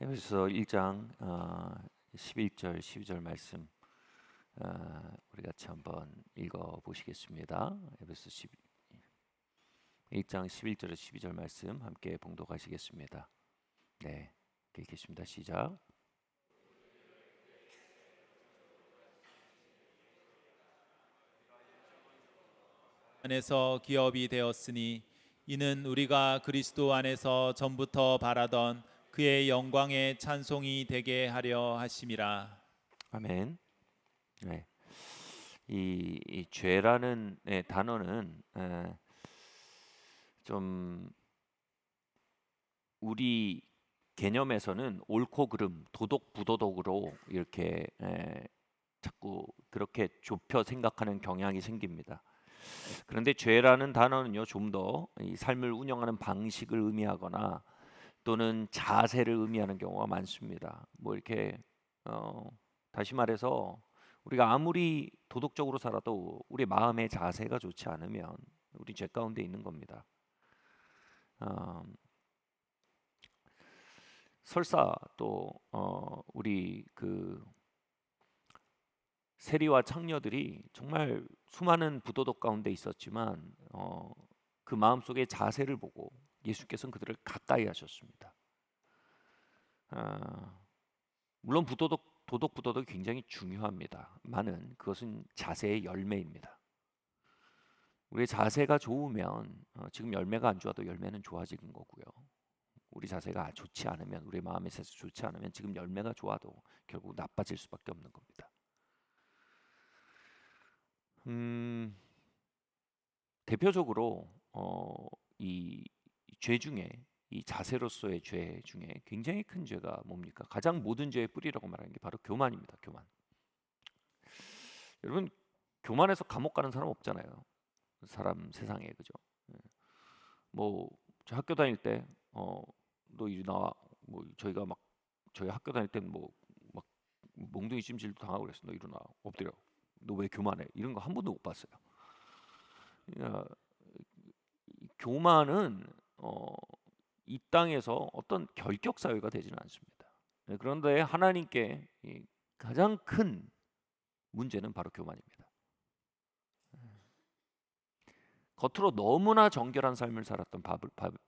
에베소서 1장 11절 12절 말씀 우리 같이 한번 읽어 보시겠습니다. 에베소 1장 11절에 12절 말씀 함께 봉독하시겠습니다. 네, 읽겠습니다. 시작. 안에서 기업이 되었으니 이는 우리가 그리스도 안에서 전부터 바라던 그의 영광의 찬송이 되게 하려 하심이라. 아멘. 네, 이 죄라는 단어는 좀 우리 개념에서는 옳고 그름, 도덕, 부도덕으로 이렇게 자꾸 그렇게 좁혀 생각하는 경향이 생깁니다. 그런데 죄라는 단어는요, 좀 더 이 삶을 운영하는 방식을 의미하거나 또는 자세를 의미하는 경우가 많습니다. 뭐 이렇게 다시 말해서 우리가 아무리 도덕적으로 살아도 우리 마음의 자세가 좋지 않으면 우리 죄 가운데 있는 겁니다. 설사 또 우리 그 세리와 창녀들이 정말 수많은 부도덕 가운데 있었지만 그 마음속의 자세를 보고 예수께서는 그들을 가까이 하셨습니다. 물론 도덕, 부도덕이 굉장히 중요합니다만은 그것은 자세의 열매입니다. 우리의 자세가 좋으면 지금 열매가 안 좋아도 열매는 좋아지는 거고요. 우리 자세가 좋지 않으면, 우리 마음의 자세 좋지 않으면 지금 열매가 좋아도 결국 나빠질 수밖에 없는 겁니다. 대표적으로 이 죄 중에 이 자세로서의 죄 중에 굉장히 큰 죄가 뭡니까? 가장 모든 죄의 뿌리라고 말하는 게 바로 교만입니다. 교만. 여러분, 교만해서 감옥 가는 사람 없잖아요. 사람 세상에, 그죠? 뭐저 학교 다닐 때 너 이리 나와. 뭐 저희가 막 저희 학교 다닐 때는 뭐 막 몽둥이 찜질도 당하고 그랬어. 너 일어나 엎드려. 너 왜 교만해? 이런 거 한 번도 못 봤어요. 야, 교만은 이 땅에서 어떤 결격 사유가 되지는 않습니다. 그런데 하나님께 가장 큰 문제는 바로 교만입니다. 겉으로 너무나 정결한 삶을 살았던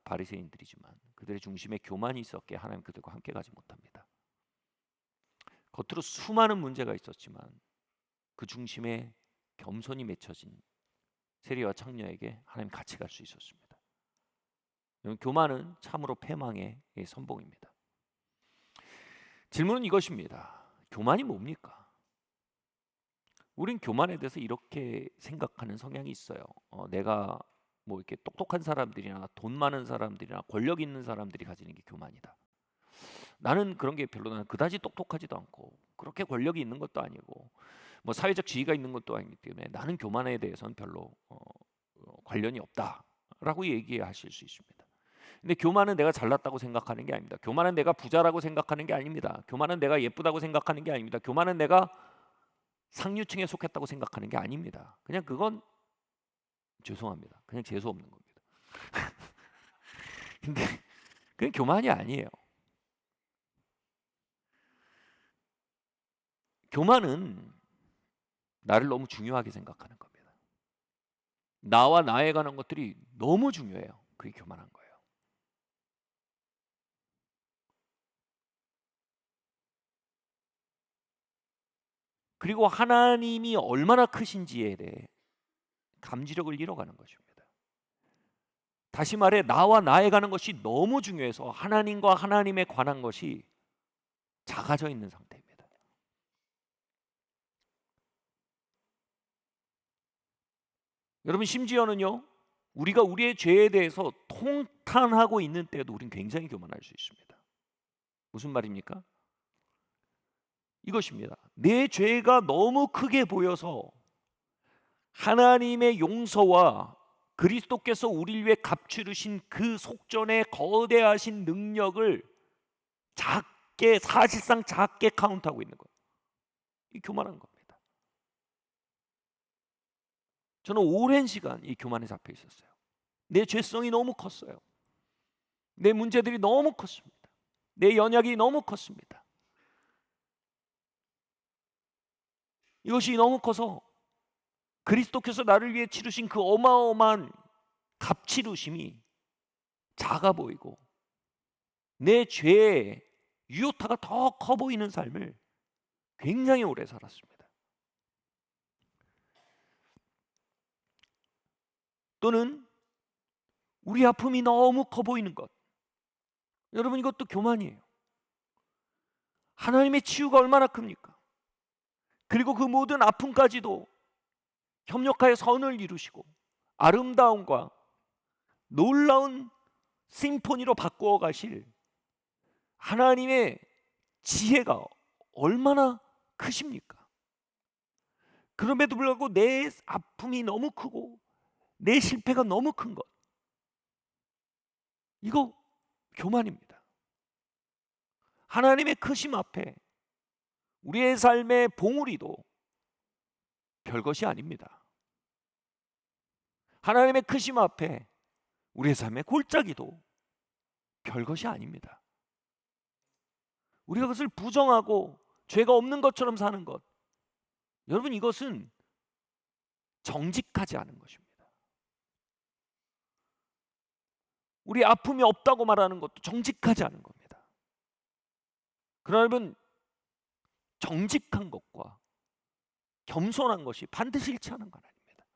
바리새인들이지만 그들의 중심에 교만이 있었기에 하나님 그들과 함께 가지 못합니다. 겉으로 수많은 문제가 있었지만 그 중심에 겸손이 맺혀진 세리와 창녀에게 하나님 같이 갈 수 있었습니다. 교만은 참으로 패망의 선봉입니다. 질문은 이것입니다. 교만이 뭡니까? 우린 교만에 대해서 이렇게 생각하는 성향이 있어요. 내가 뭐 이렇게 똑똑한 사람들이나 돈 많은 사람들이나 권력 있는 사람들이 가지는 게 교만이다. 나는 그런 게 별로 나는 그다지 똑똑하지도 않고 그렇게 권력이 있는 것도 아니고 뭐 사회적 지위가 있는 것도 아니기 때문에 나는 교만에 대해서는 별로 관련이 없다라고 얘기하실 수 있습니다. 근데 교만은 내가 잘났다고 생각하는 게 아닙니다. 교만은 내가 부자라고 생각하는 게 아닙니다. 교만은 내가 예쁘다고 생각하는 게 아닙니다. 교만은 내가 상류층에 속했다고 생각하는 게 아닙니다. 그냥 그건 죄송합니다. 그냥 재수 없는 겁니다. 근데 그건 교만이 아니에요. 교만은 나를 너무 중요하게 생각하는 겁니다. 나와 나에 관한 것들이 너무 중요해요. 그게 교만한 거예요. 그리고 하나님이 얼마나 크신지에 대해 감지력을 잃어가는 것입니다. 다시 말해 나와 나에 관한 것이 너무 중요해서 하나님과 하나님에 관한 것이 작아져 있는 상태입니다. 여러분 심지어는요. 우리가 우리의 죄에 대해서 통탄하고 있는 때에도 우리는 굉장히 교만할 수 있습니다. 무슨 말입니까? 이것입니다. 내 죄가 너무 크게 보여서 하나님의 용서와 그리스도께서 우리를 위해 값치르신 그 속전의 거대하신 능력을 작게 사실상 작게 카운트하고 있는 거예요. 이 교만한 겁니다. 저는 오랜 시간 이 교만에 잡혀 있었어요. 내 죄성이 너무 컸어요. 내 문제들이 너무 컸습니다. 내 연약이 너무 컸습니다. 이것이 너무 커서 그리스도께서 나를 위해 치르신 그 어마어마한 값치루심이 작아 보이고 내 죄의 유효타가 더 커 보이는 삶을 굉장히 오래 살았습니다. 또는 우리 아픔이 너무 커 보이는 것. 여러분, 이것도 교만이에요. 하나님의 치유가 얼마나 큽니까? 그리고 그 모든 아픔까지도 협력하여 선을 이루시고 아름다움과 놀라운 심포니로 바꾸어 가실 하나님의 지혜가 얼마나 크십니까? 그럼에도 불구하고 내 아픔이 너무 크고 내 실패가 너무 큰 것, 이거 교만입니다. 하나님의 크심 앞에 우리의 삶의 봉우리도 별것이 아닙니다. 하나님의 크심 앞에 우리의 삶의 골짜기도 별것이 아닙니다. 우리가 그것을 부정하고 죄가 없는 것처럼 사는 것, 여러분, 이것은 정직하지 않은 것입니다. 우리 아픔이 없다고 말하는 것도 정직하지 않은 겁니다. 그러나 여러분, 정직한 것과 겸손한 것이 반드시 일치하는 건 아닙니다.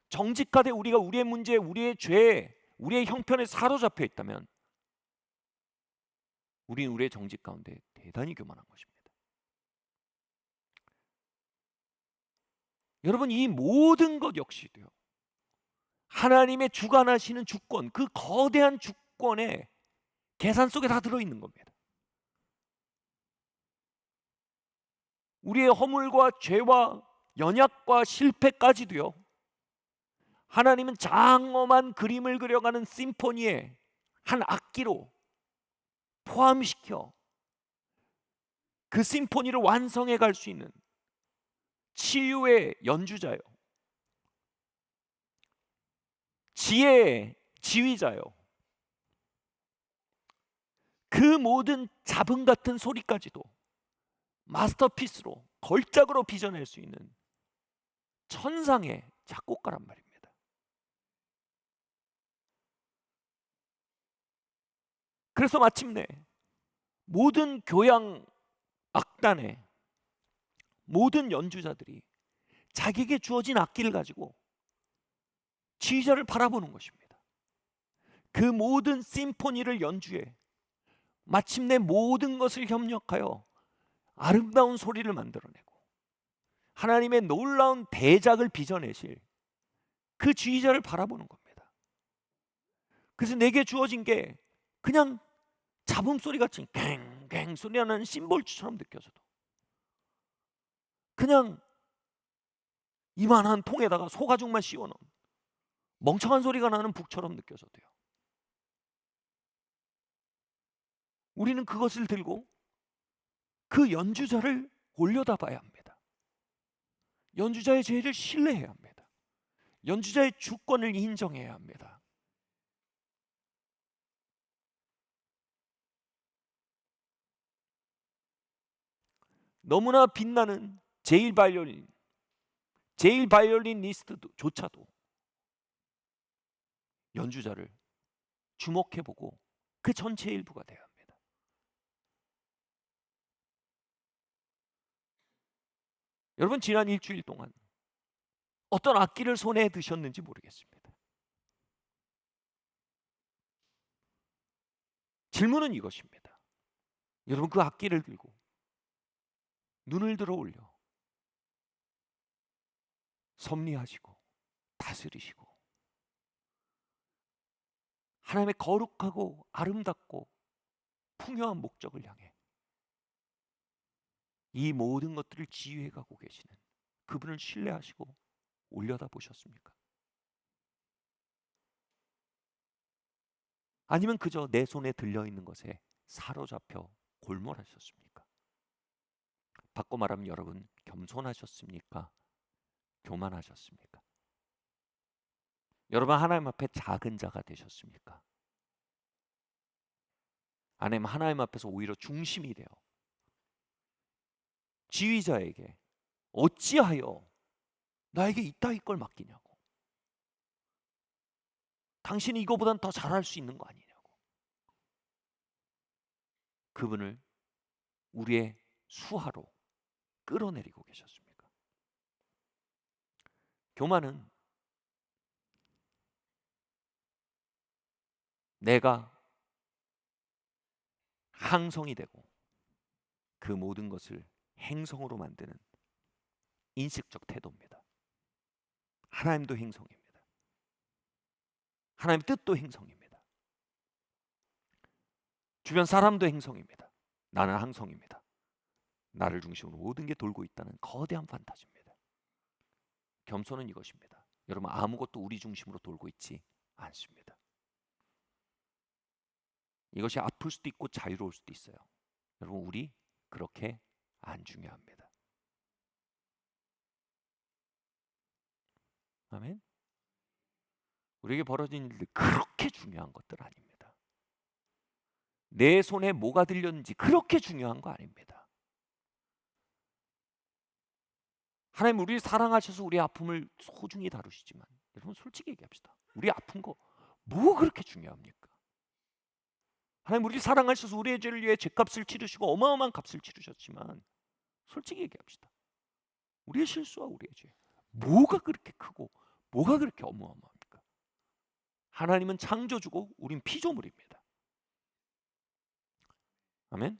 정직하되 우리가 우리의 문제, 우리의 죄, 우리의 형편에 사로잡혀 있다면 우리는 우리의 정직 가운데 대단히 교만한 것입니다. 여러분, 이 모든 것 역시도요, 하나님의 주관하시는 주권, 그 거대한 주권의 계산 속에 다 들어있는 겁니다. 우리의 허물과 죄와 연약과 실패까지도요, 하나님은 장엄한 그림을 그려가는 심포니의 한 악기로 포함시켜 그 심포니를 완성해 갈 수 있는 치유의 연주자요, 지혜의 지휘자요, 그 모든 잡음 같은 소리까지도 마스터피스로 걸작으로 빚어낼 수 있는 천상의 작곡가란 말입니다. 그래서 마침내 모든 교양 악단의 모든 연주자들이 자기에게 주어진 악기를 가지고 지휘자를 바라보는 것입니다. 그 모든 심포니를 연주해 마침내 모든 것을 협력하여 아름다운 소리를 만들어내고 하나님의 놀라운 대작을 빚어내실 그 지휘자를 바라보는 겁니다. 그래서 내게 주어진 게 그냥 잡음 소리 같이 갱갱 소리나는 심볼처럼 느껴져도, 그냥 이만한 통에다가 소가죽만 씌워놓은 멍청한 소리가 나는 북처럼 느껴져도요, 우리는 그것을 들고 그 연주자를 올려다봐야 합니다. 연주자의 죄를 신뢰해야 합니다. 연주자의 주권을 인정해야 합니다. 너무나 빛나는 제일 바이올리니스트조차도 연주자를 주목해보고 그 전체의 일부가 되어야 합니다. 여러분, 지난 일주일 동안 어떤 악기를 손에 드셨는지 모르겠습니다. 질문은 이것입니다. 여러분, 그 악기를 들고 눈을 들어 올려 섭리하시고 다스리시고 하나님의 거룩하고 아름답고 풍요한 목적을 향해 이 모든 것들을 지휘해 가고 계시는 그분을 신뢰하시고 올려다 보셨습니까? 아니면 그저 내 손에 들려있는 것에 사로잡혀 골몰하셨습니까? 바꿔 말하면 여러분, 겸손하셨습니까? 교만하셨습니까? 여러분, 하나님 앞에 작은 자가 되셨습니까? 아니면 하나님 앞에서 오히려 중심이 돼요. 지휘자에게 어찌하여 나에게 이따위 걸 맡기냐고. 당신이 이거보단 더 잘할 수 있는 거 아니냐고. 그분을 우리의 수하로 끌어내리고 계셨습니까? 교만은 내가 항성이 되고 그 모든 것을 행성으로 만드는 인식적 태도입니다. 하나님도 행성입니다. 하나님 뜻도 행성입니다. 주변 사람도 행성입니다. 나는 항성입니다. 나를 중심으로 모든 게 돌고 있다는 거대한 판타지입니다. 겸손은 이것입니다. 여러분, 아무것도 우리 중심으로 돌고 있지 않습니다. 이것이 아플 수도 있고 자유로울 수도 있어요. 여러분, 우리 그렇게 안 중요합니다. 아멘. 우리에게 벌어진 일들 그렇게 중요한 것들 아닙니다. 내 손에 뭐가 들렸는지 그렇게 중요한 거 아닙니다. 하나님 우리를 사랑하셔서 우리 아픔을 소중히 다루시지만 여러분 솔직히 얘기합시다. 우리 아픈 거 뭐 그렇게 중요합니까? 하나님 우리를 사랑하셔서 우리의 죄를 위해 죄값을 치르시고 어마어마한 값을 치르셨지만 솔직히 얘기합시다. 우리의 실수와 우리의 죄 뭐가 그렇게 크고 뭐가 그렇게 어마어마합니까? 하나님은 창조주고 우린 피조물입니다. 아멘.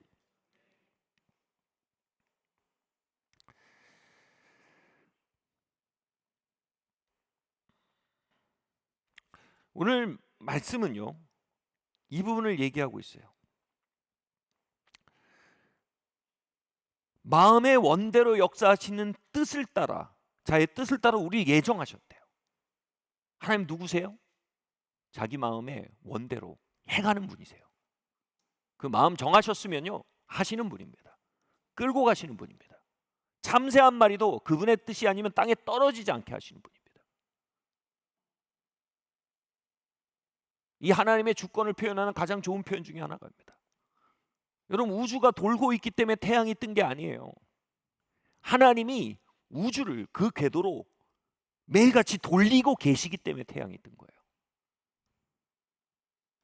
오늘 말씀은요, 이 부분을 얘기하고 있어요. 마음의 원대로 역사하시는 뜻을 따라, 자의 뜻을 따라 우리 예정하셨대요. 하나님 누구세요? 자기 마음의 원대로 행하는 분이세요. 그 마음 정하셨으면요 하시는 분입니다. 끌고 가시는 분입니다. 참새 한 마리도 그분의 뜻이 아니면 땅에 떨어지지 않게 하시는 분입니다. 이 하나님의 주권을 표현하는 가장 좋은 표현 중에 하나입니다. 여러분 우주가 돌고 있기 때문에 태양이 뜬 게 아니에요. 하나님이 우주를 그 궤도로 매일같이 돌리고 계시기 때문에 태양이 뜬 거예요.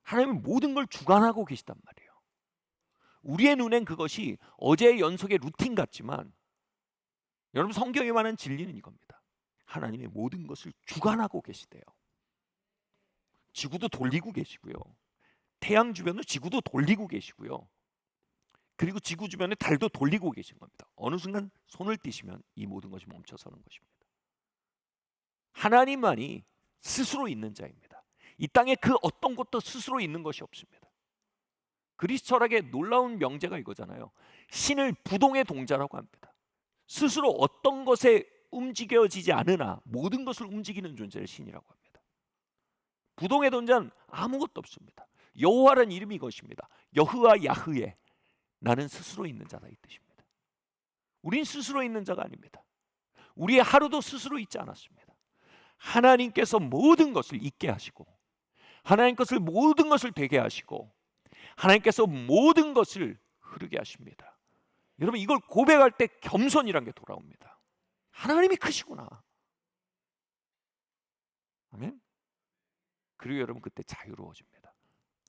하나님은 모든 걸 주관하고 계시단 말이에요. 우리의 눈엔 그것이 어제의 연속의 루틴 같지만 여러분 성경에 관한 진리는 이겁니다. 하나님의 모든 것을 주관하고 계시대요. 지구도 돌리고 계시고요. 태양 주변을 지구도 돌리고 계시고요. 그리고 지구 주변에 달도 돌리고 계신 겁니다. 어느 순간 손을 떼시면 이 모든 것이 멈춰서는 것입니다. 하나님만이 스스로 있는 자입니다. 이 땅에 그 어떤 것도 스스로 있는 것이 없습니다. 그리스 철학의 놀라운 명제가 이거잖아요. 신을 부동의 동자라고 합니다. 스스로 어떤 것에 움직여지지 않으나 모든 것을 움직이는 존재를 신이라고 합니다. 부동의 동자는 아무것도 없습니다. 여호와라는 이름이 이것입니다. 여호와 야흐에 나는 스스로 있는 자다 이 뜻입니다. 우린 스스로 있는 자가 아닙니다. 우리의 하루도 스스로 있지 않았습니다. 하나님께서 모든 것을 있게 하시고 하나님께서 모든 것을 되게 하시고 하나님께서 모든 것을 흐르게 하십니다. 여러분 이걸 고백할 때 겸손이란 게 돌아옵니다. 하나님이 크시구나. 아멘. 그리고 여러분 그때 자유로워집니다.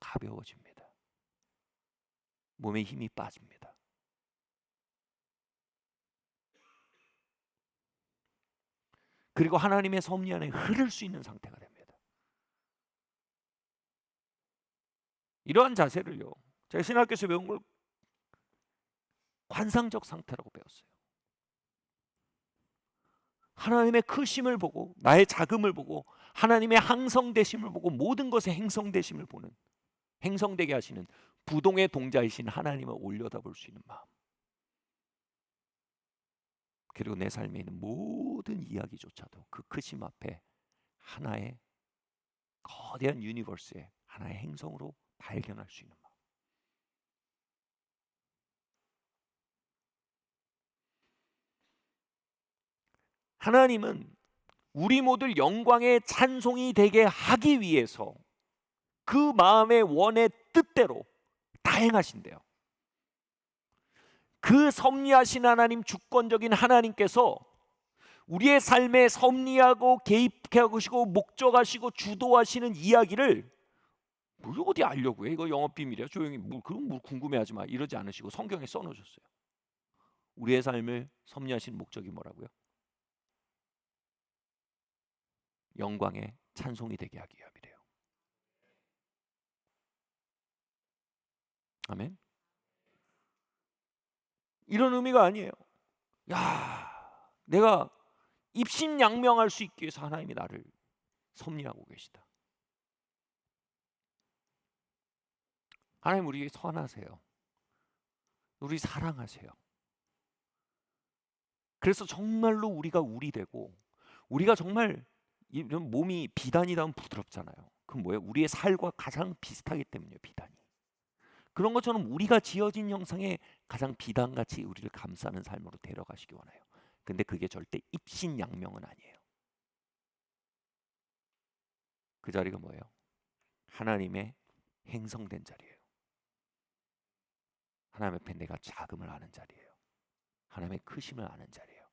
가벼워집니다. 몸에 힘이 빠집니다. 그리고 하나님의 섭리 안에 흐를 수 있는 상태가 됩니다. 이러한 자세를요 제가 신학교에서 배운 걸 관상적 상태라고 배웠어요. 하나님의 크심을 보고 나의 작음을 보고 하나님의 항성되심을 보고 모든 것의 행성되심을 보는 행성되게 하시는 부동의 동자이신 하나님을 올려다볼 수 있는 마음. 그리고 내 삶에 있는 모든 이야기조차도 그 크심 앞에 하나의 거대한 유니버스의 하나의 행성으로 발견할 수 있는 마음. 하나님은 우리 모두 영광의 찬송이 되게 하기 위해서 그 마음의 원의 뜻대로 다 행하신대요. 그 섭리하신 하나님, 주권적인 하나님께서 우리의 삶에 섭리하고 개입하시고 목적하시고 주도하시는 이야기를 뭘 어디 알려고 해? 이거 영업 비밀이야. 조용히 그럼 뭐 궁금해하지 마. 이러지 않으시고 성경에 써놓으셨어요. 우리의 삶을 섭리하신 목적이 뭐라고요? 영광의 찬송이 되게 하기 위함이래요. 아멘. 이런 의미가 아니에요. 야, 내가 입신양명할 수 있기 위해서 하나님이 나를 섭리하고 계시다. 하나님 우리에게 선하세요. 우리 사랑하세요. 그래서 정말로 우리가 우리 되고, 우리가 정말 이런 몸이 비단이다면 부드럽잖아요. 그럼 뭐예요? 우리의 살과 가장 비슷하기 때문이에요. 비단이. 그런 것처럼 우리가 지어진 형상에 가장 비단같이 우리를 감싸는 삶으로 데려가시기 원해요. 근데 그게 절대 입신양명은 아니에요. 그 자리가 뭐예요? 하나님의 행성된 자리예요. 하나님 앞에 내가 작음을 아는 자리예요. 하나님의 크심을 아는 자리예요.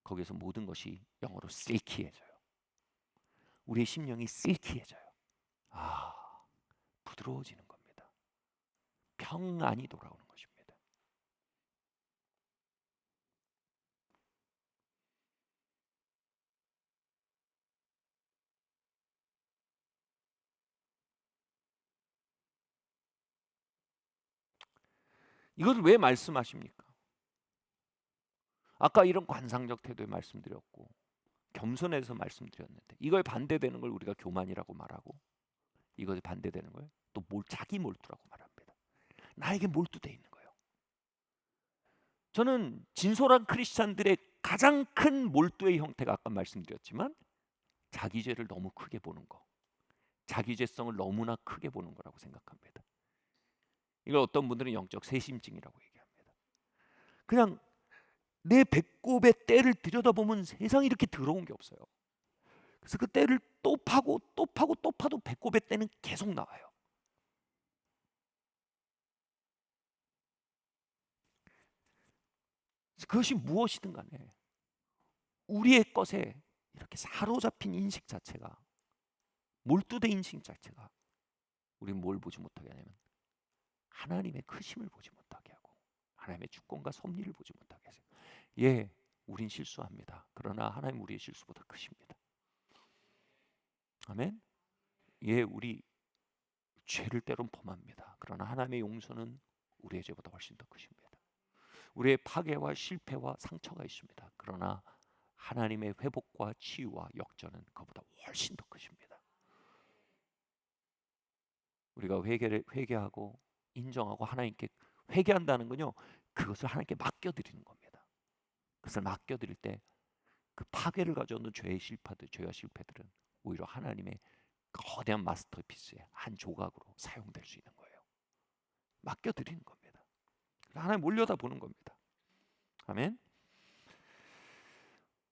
거기서 모든 것이 영어로 실키해져요. 우리의 심령이 실키해져요. 부드러워지는 겁니다. 평안이 돌아오는 것입니다. 이것을 왜 말씀하십니까? 아까 이런 관상적 태도에 말씀드렸고 겸손해서 말씀드렸는데 이거에 반대되는 걸 우리가 교만이라고 말하고, 이것에 반대되는 걸 또 자기 몰두라고 말합니다. 나에게 몰두돼 있는 거예요. 저는 진솔한 크리스찬들의 가장 큰 몰두의 형태가 아까 말씀드렸지만 자기 죄를 너무 크게 보는 거, 자기 죄성을 너무나 크게 보는 거라고 생각합니다. 이걸 어떤 분들은 영적 세심증이라고 얘기합니다. 그냥 내 배꼽의 때를 들여다보면 세상에 이렇게 더러운 게 없어요. 그래서 그 때를 또 파고 또 파고 또 파도 배꼽의 때는 계속 나와요. 그것이 무엇이든 간에 우리의 것에 이렇게 사로잡힌 인식 자체가, 몰두된 인식 자체가 우리는 뭘 보지 못하게 하냐면 하나님의 크심을 보지 못하게 하고 하나님의 주권과 섭리를 보지 못하게 하세요. 예, 우린 실수합니다. 그러나 하나님 우리의 실수보다 크십니다. 아멘. 예, 우리 죄를 때론 범합니다. 그러나 하나님의 용서는 우리의 죄보다 훨씬 더 크십니다. 우리의 파괴와 실패와 상처가 있습니다. 그러나 하나님의 회복과 치유와 역전은 그보다 훨씬 더 크십니다. 우리가 회개하고 인정하고 하나님께 회개한다는 건요, 그것을 하나님께 맡겨드리는 겁니다. 그것을 맡겨드릴 때 그 파괴를 가져오는 죄와 실패들은 오히려 하나님의 거대한 마스터피스의 한 조각으로 사용될 수 있는 거예요. 맡겨드리는 겁니다. 하나님 올려다 보는 겁니다. 아멘.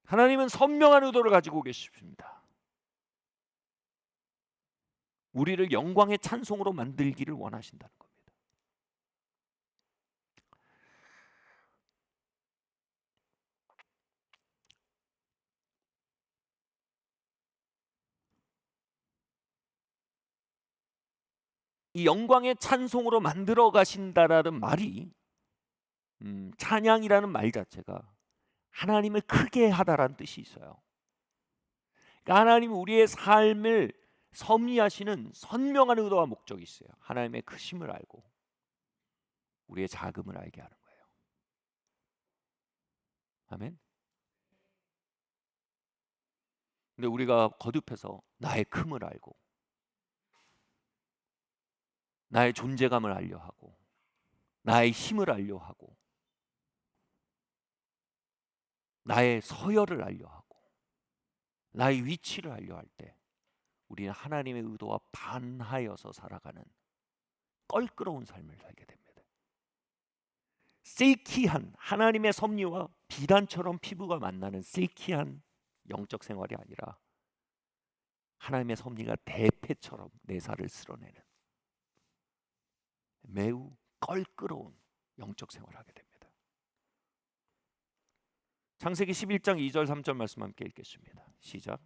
하나님은 선명한 의도를 가지고 계십니다. 우리를 영광의 찬송으로 만들기를 원하신다는 겁니다. 이 영광의 찬송으로 만들어 가신다라는 말이, 찬양이라는 말 자체가 하나님을 크게 하다라는 뜻이 있어요. 그러니까 하나님은 우리의 삶을 섭리하시는 선명한 의도와 목적이 있어요. 하나님의 크심을 알고 우리의 작음을 알게 하는 거예요. 아멘. 근데 우리가 거듭해서 나의 큼을 알고 나의 존재감을 알려 하고 나의 힘을 알려 하고 나의 서열을 알려 하고 나의 위치를 알려 할 때 우리는 하나님의 의도와 반하여서 살아가는 껄끄러운 삶을 살게 됩니다. 실키한 하나님의 섭리와 비단처럼 피부가 만나는 실키한 영적 생활이 아니라 하나님의 섭리가 대패처럼 내 살을 쓸어내는 매우 껄끄러운 영적 생활을 하게 됩니다. 창세기 11장 2절 3절 말씀 함께 읽겠습니다. 시작.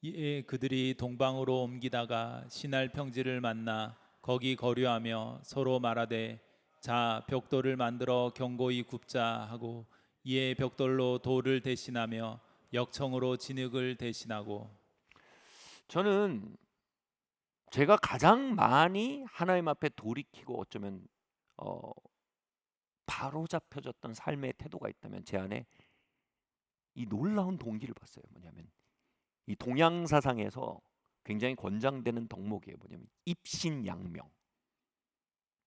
이에 그들이 동방으로 옮기다가 시날 평지를 만나 거기 거류하며 서로 말하되 자 벽돌을 만들어 견고히 굽자 하고 이에 벽돌로 돌을 대신하며 역청으로 진흙을 대신하고. 저는 제가 가장 많이 하나님 앞에 돌이키고 어쩌면 바로 잡혀졌던 삶의 태도가 있다면 제 안에 이 놀라운 동기를 봤어요. 뭐냐면 이 동양 사상에서 굉장히 권장되는 덕목이에요. 뭐냐면 입신양명.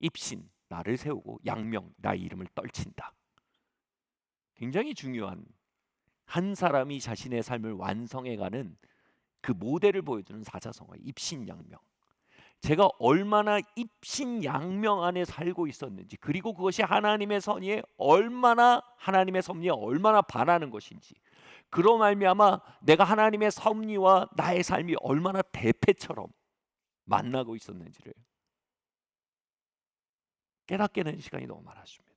입신, 나를 세우고, 양명, 나의 이름을 떨친다. 굉장히 중요한, 한 사람이 자신의 삶을 완성해가는 그 모델을 보여주는 사자성어예요. 입신양명. 제가 얼마나 입신양명 안에 살고 있었는지, 그리고 그것이 하나님의 섭리에 얼마나 반하는 것인지, 그로 말미암아 내가 하나님의 섭리와 나의 삶이 얼마나 대패처럼 만나고 있었는지를 깨닫게 되는 시간이 너무 많았습니다.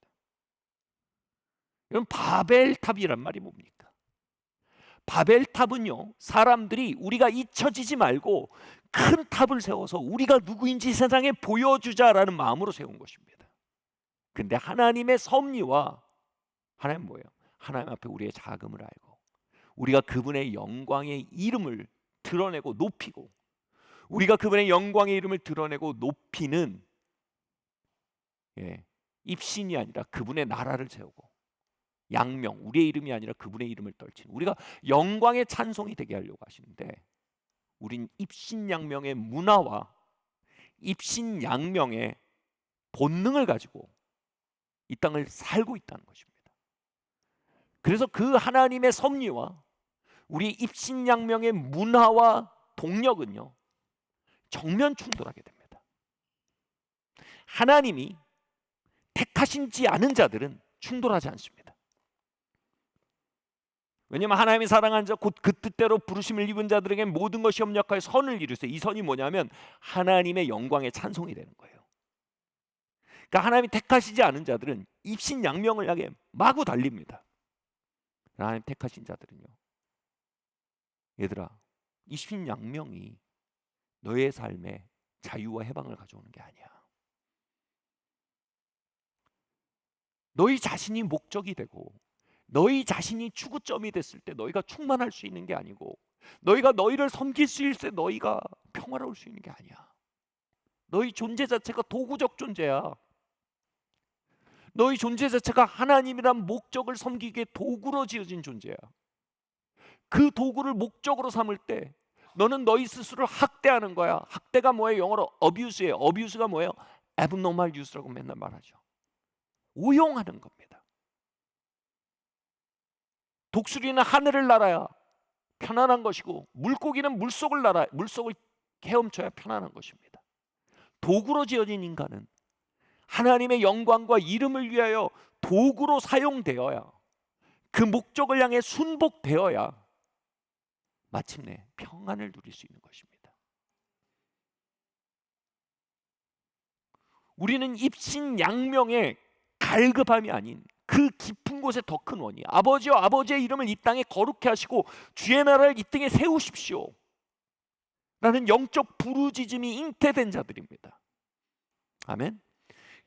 여러분, 바벨탑이란 말이 뭡니까? 바벨탑은요, 사람들이 우리가 잊혀지지 말고 큰 탑을 세워서 우리가 누구인지 세상에 보여주자라는 마음으로 세운 것입니다. 근데 하나님의 섭리와, 하나님 뭐예요? 하나님 앞에 우리의 자금을 알고 우리가 그분의 영광의 이름을 드러내고 높이고, 우리가 그분의 영광의 이름을 드러내고 높이는 입신이 아니라 그분의 나라를 세우고, 양명, 우리의 이름이 아니라 그분의 이름을 떨친, 우리가 영광의 찬송이 되게 하려고 하시는데, 우린 입신양명의 문화와 입신양명의 본능을 가지고 이 땅을 살고 있다는 것입니다. 그래서 그 하나님의 섭리와 우리 입신양명의 문화와 동력은요, 정면 충돌하게 됩니다. 하나님이 택하신지 않은 자들은 충돌하지 않습니다. 왜냐하면 하나님이 사랑하는 자 곧 그 뜻대로 부르심을 입은 자들에게 모든 것이 협력하여 선을 이루세요. 이 선이 뭐냐면 하나님의 영광의 찬송이 되는 거예요. 그러니까 하나님이 택하시지 않은 자들은 입신양명을 향해 마구 달립니다. 하나님 택하신 자들은요, 얘들아, 입신양명이 너의 삶에 자유와 해방을 가져오는 게 아니야. 너희 자신이 목적이 되고 너희 자신이 추구점이 됐을 때 너희가 충만할 수 있는 게 아니고, 너희가 너희를 섬길 수 있을 때 너희가 평화로울 수 있는 게 아니야. 너희 존재 자체가 도구적 존재야. 너희 존재 자체가 하나님이란 목적을 섬기기에 도구로 지어진 존재야. 그 도구를 목적으로 삼을 때 너는 너희 스스로를 학대하는 거야. 학대가 뭐예요? 영어로 abuse예요. abuse가 뭐예요? abnormal use라고 맨날 말하죠. 오용하는 겁니다. 독수리는 하늘을 날아야 편안한 것이고, 물고기는 물속을 헤엄쳐야 편안한 것입니다. 도구로 지어진 인간은 하나님의 영광과 이름을 위하여 도구로 사용되어야, 그 목적을 향해 순복되어야 마침내 평안을 누릴 수 있는 것입니다. 우리는 입신양명의 갈급함이 아닌 그 깊은 곳에 더 큰 원이, 아버지여 아버지의 이름을 이 땅에 거룩해 하시고 주의 나라를 이 땅에 세우십시오 라는 영적 부르짖음이 잉태된 자들입니다. 아멘.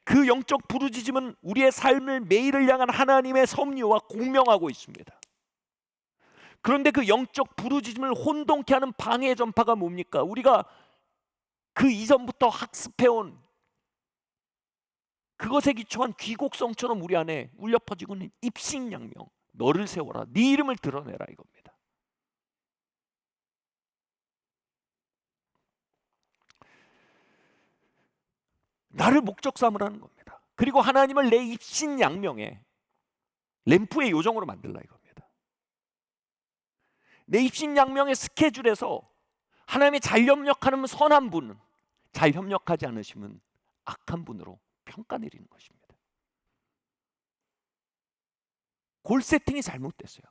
그 영적 부르짖음은 우리의 삶을 매일을 향한 하나님의 섭리와 공명하고 있습니다. 그런데 그 영적 부르짖음을 혼돈케 하는 방해 전파가 뭡니까? 우리가 그 이전부터 학습해온 그것에 기초한 귀곡성처럼 우리 안에 울려 퍼지고 있는 입신양명, 너를 세워라, 네 이름을 드러내라, 이겁니다. 나를 목적 삼으라는 겁니다. 그리고 하나님을 내 입신양명의 램프의 요정으로 만들라, 이겁니다. 내 입신양명의 스케줄에서 하나님이 잘 협력하는 선한 분은, 잘 협력하지 않으시면 악한 분으로 평가 내리는 것입니다. 골 세팅이 잘못됐어요.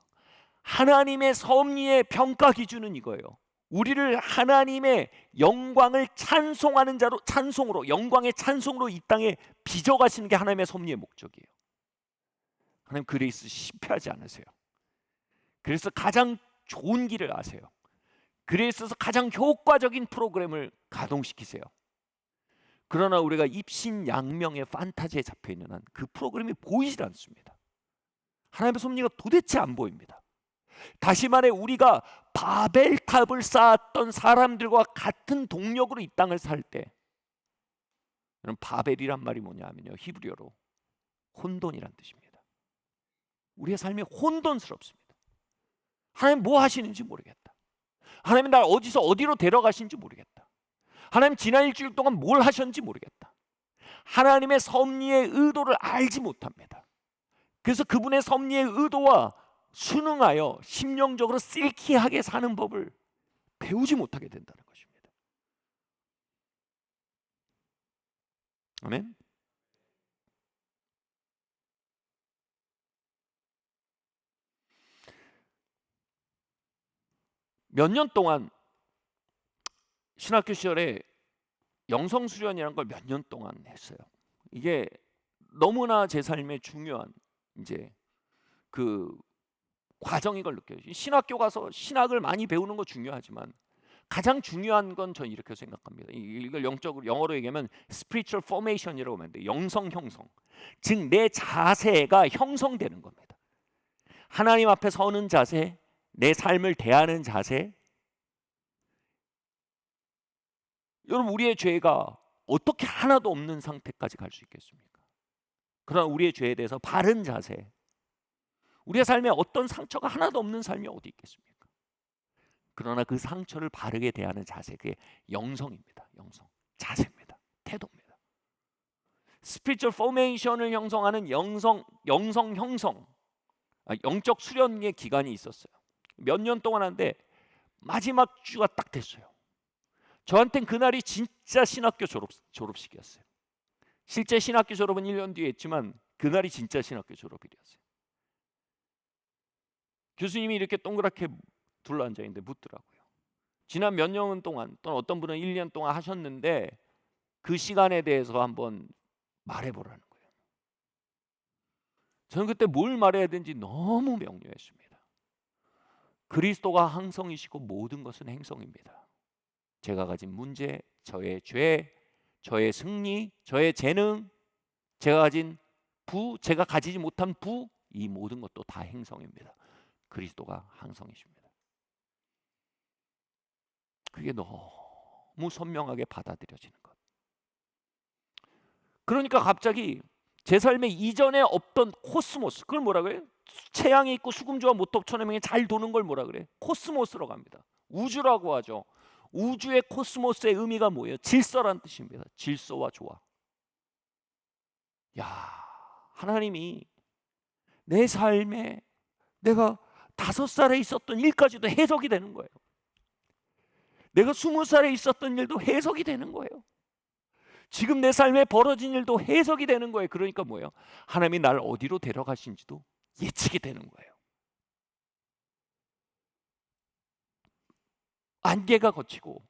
하나님의 섭리의 평가 기준은 이거예요. 우리를 하나님의 영광을 찬송하는 자로, 찬송으로, 영광의 찬송으로 이 땅에 빚어가시는 게 하나님의 섭리의 목적이에요. 하나님 그레이스 실패하지 않으세요. 그래서 가장 좋은 길을 아세요. 그래서 가장 효과적인 프로그램을 가동시키세요. 그러나 우리가 입신양명의 판타지에 잡혀있는 한 그 프로그램이 보이질 않습니다. 하나님의 섭리가 도대체 안 보입니다. 다시 말해 우리가 바벨탑을 쌓았던 사람들과 같은 동력으로 이 땅을 살 때, 바벨이란 말이 뭐냐 하면요, 히브리어로 혼돈이란 뜻입니다. 우리의 삶이 혼돈스럽습니다. 하나님 뭐 하시는지 모르겠다. 하나님 날 어디서 어디로 데려가신지 모르겠다. 하나님 지난 일주일 동안 뭘 하셨는지 모르겠다. 하나님의 섭리의 의도를 알지 못합니다. 그래서 그분의 섭리의 의도와 순응하여 심령적으로 실키하게 사는 법을 배우지 못하게 된다는 것입니다. 아멘. 몇 년 동안 신학교 시절에 영성 수련이라는 걸 몇 년 동안 했어요. 이게 너무나 제 삶에 중요한 이제 그 과정인 걸 느껴요. 신학교 가서 신학을 많이 배우는 거 중요하지만 가장 중요한 건 전 이렇게 생각합니다. 이걸 영적으로 영어로 얘기하면 spiritual formation이라고 하면 돼요. 영성 형성. 즉 내 자세가 형성되는 겁니다. 하나님 앞에 서는 자세, 내 삶을 대하는 자세. 여러분 우리의 죄가 어떻게 하나도 없는 상태까지 갈 수 있겠습니까? 그러나 우리의 죄에 대해서 바른 자세, 우리의 삶에 어떤 상처가 하나도 없는 삶이 어디 있겠습니까? 그러나 그 상처를 바르게 대하는 자세, 그게 영성입니다. 영성, 자세입니다. 태도입니다. 스피리추얼 포메이션을 형성하는 영성 형성, 영적 수련의 기간이 있었어요. 몇 년 동안 하는데 마지막 주가 딱 됐어요. 저한텐 그날이 진짜 신학교 졸업식이었어요. 실제 신학교 졸업은 1년 뒤에 했지만 그날이 진짜 신학교 졸업일이었어요. 교수님이 이렇게 동그랗게 둘러앉아 있는데 묻더라고요. 지난 몇 년 동안, 또는 어떤 분은 1년 동안 하셨는데 그 시간에 대해서 한번 말해보라는 거예요. 저는 그때 뭘 말해야 되는지 너무 명료했습니다. 그리스도가 항성이시고 모든 것은 행성입니다. 제가 가진 문제, 저의 죄, 저의 승리, 저의 재능, 제가 가진 부, 제가 가지지 못한 부, 이 모든 것도 다 행성입니다. 그리스도가 항성이십니다. 그게 너무 선명하게 받아들여지는 것. 그러니까 갑자기 제 삶에 이전에 없던 코스모스, 그걸 뭐라 그래요? 태양이 있고 수금주와 모톱 천해명이 잘 도는 걸 뭐라 그래? 코스모스로 갑니다. 우주라고 하죠. 우주의 코스모스의 의미가 뭐예요? 질서란 뜻입니다. 질서와 조화. 야, 하나님이 내 삶에 내가 5살에 있었던 일까지도 해석이 되는 거예요. 내가 20살에 있었던 일도 해석이 되는 거예요. 지금 내 삶에 벌어진 일도 해석이 되는 거예요. 그러니까 뭐예요? 하나님이 날 어디로 데려가신지도 예측이 되는 거예요. 안개가 걷히고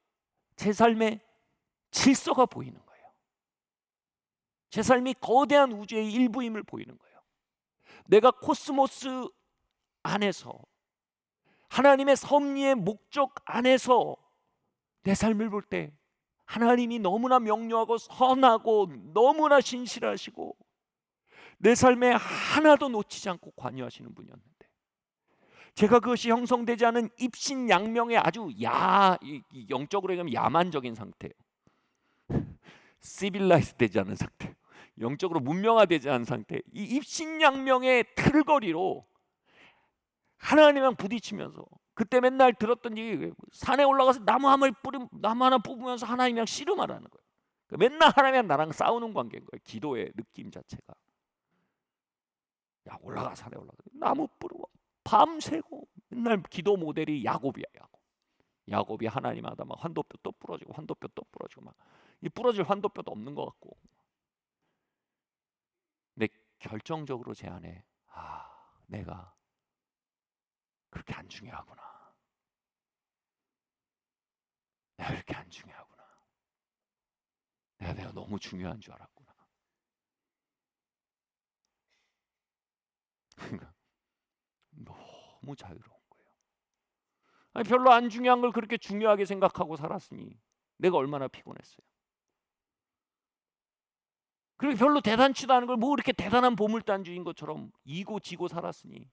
제 삶에 질서가 보이는 거예요. 제 삶이 거대한 우주의 일부임을 보이는 거예요. 내가 코스모스 안에서 하나님의 섭리의 목적 안에서 내 삶을 볼 때 하나님이 너무나 명료하고 선하고 너무나 신실하시고 내 삶에 하나도 놓치지 않고 관여하시는 분이었는데, 제가 그것이 형성되지 않은 입신양명의 아주 영적으로 얘기하면 야만적인 상태예요. 시빌라이즈 되지 않은 상태, 영적으로 문명화되지 않은 상태, 이 입신양명의 틀거리로 하나님이랑 부딪히면서, 그때 맨날 들었던 얘기, 산에 올라가서 나무 하나 뽑으면서 하나님이랑 씨름하라는 거예요. 맨날 하나님이랑 나랑 싸우는 관계인 거예요. 기도의 느낌 자체가. 야, 올라가, 산에 올라가, 나무 뿌리고 밤새고, 맨날 기도 모델이 야곱이야. 야곱이 하나님 하다 막 환도뼈 또 부러지고 환도뼈 또 부러지고, 막 이 부러질 환도뼈도 없는 것 같고. 근데 결정적으로 제 안에 내가 그렇게 안 중요하구나. 내가 이렇게 안 중요하구나. 내가 너무 중요한 줄 알았구나. 그러니까 너무 자유로운 거예요. 아니, 별로 안 중요한 걸 그렇게 중요하게 생각하고 살았으니 내가 얼마나 피곤했어요. 그리고 별로 대단치도 않은 걸 뭐 이렇게 대단한 보물단주인 것처럼 이고 지고 살았으니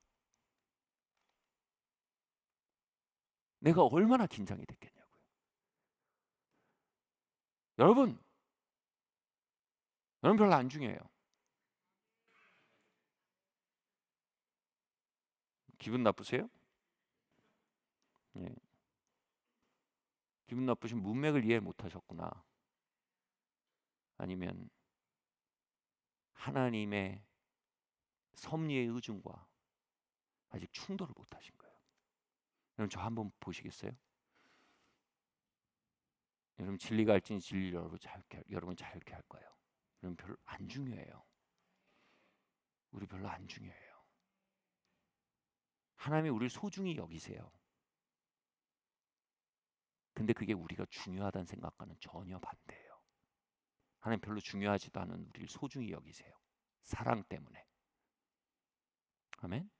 내가 얼마나 긴장이 됐겠냐고요. 여러분 별로 안 중요해요. 기분 나쁘세요? 예. 기분 나쁘신 문맥을 이해 못하셨구나. 아니면 하나님의 섭리의 의중과 아직 충돌을 못하신 거예요. 여러분 저 한번 보시겠어요? 여러분 진리가 할지니 진리를 여러분 자유케 할 거예요. 여러분 별로 안 중요해요. 우리 별로 안 중요해요. 하나님이 우리를 소중히 여기세요. 근데 그게 우리가 중요하다는 생각과는 전혀 반대예요. 하나님 별로 중요하지도 않은 우리를 소중히 여기세요. 사랑 때문에. 아멘?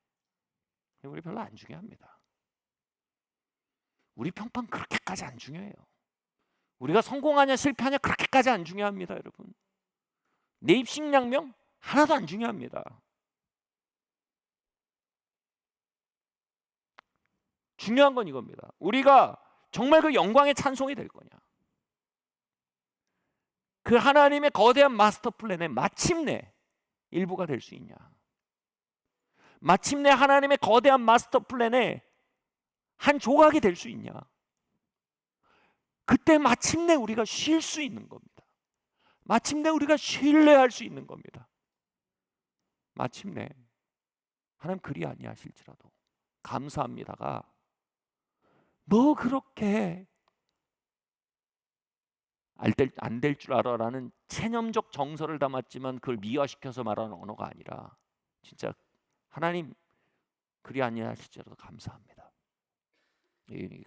우리 별로 안 중요합니다. 우리 평판 그렇게까지 안 중요해요. 우리가 성공하냐 실패하냐 그렇게까지 안 중요합니다, 여러분. 내 입식양명 하나도 안 중요합니다. 중요한 건 이겁니다. 우리가 정말 그 영광의 찬송이 될 거냐? 그 하나님의 거대한 마스터 플랜의 마침내 일부가 될 수 있냐? 마침내 하나님의 거대한 마스터 플랜의 한 조각이 될 수 있냐? 그때 마침내 우리가 쉴 수 있는 겁니다. 마침내 우리가 신뢰할 수 있는 겁니다. 마침내 하나님 그리 아니하실지라도 감사합니다가 너 그렇게 안 될 줄 알아라는 체념적 정서를 담았지만 그걸 미화시켜서 말하는 언어가 아니라 진짜 하나님 그리 아니하실지라도 감사합니다. 이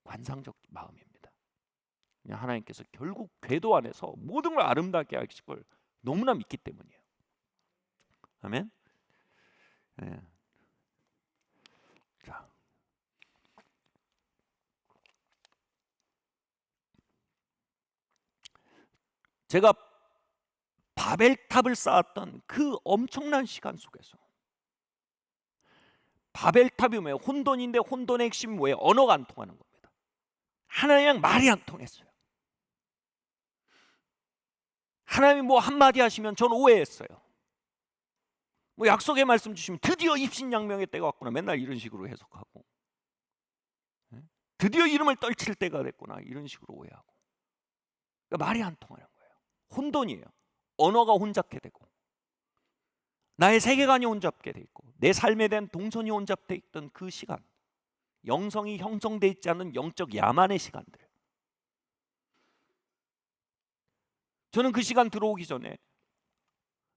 관상적 마음입니다. 그냥 하나님께서 결국 궤도 안에서 모든 걸 아름답게 하실 걸 너무나 믿기 때문이에요. 아멘. 네. 자, 제가 바벨탑을 쌓았던 그 엄청난 시간 속에서 바벨탑이 뭐예요? 혼돈인데 혼돈의 핵심이 뭐예요? 언어가 안 통하는 겁니다. 하나님이랑 말이 안 통했어요. 하나님이 뭐 한마디 하시면 전 오해했어요. 뭐 약속의 말씀 주시면 드디어 입신양명의 때가 왔구나 맨날 이런 식으로 해석하고, 드디어 이름을 떨칠 때가 됐구나 이런 식으로 오해하고, 그러니까 말이 안 통하는 거예요. 혼돈이에요. 언어가 혼잡게 되고 나의 세계관이 혼잡게 돼 있고 내 삶에 대한 동선이 혼잡돼 있던 그 시간, 영성이 형성돼 있지 않은 영적 야만의 시간들, 저는 그 시간 들어오기 전에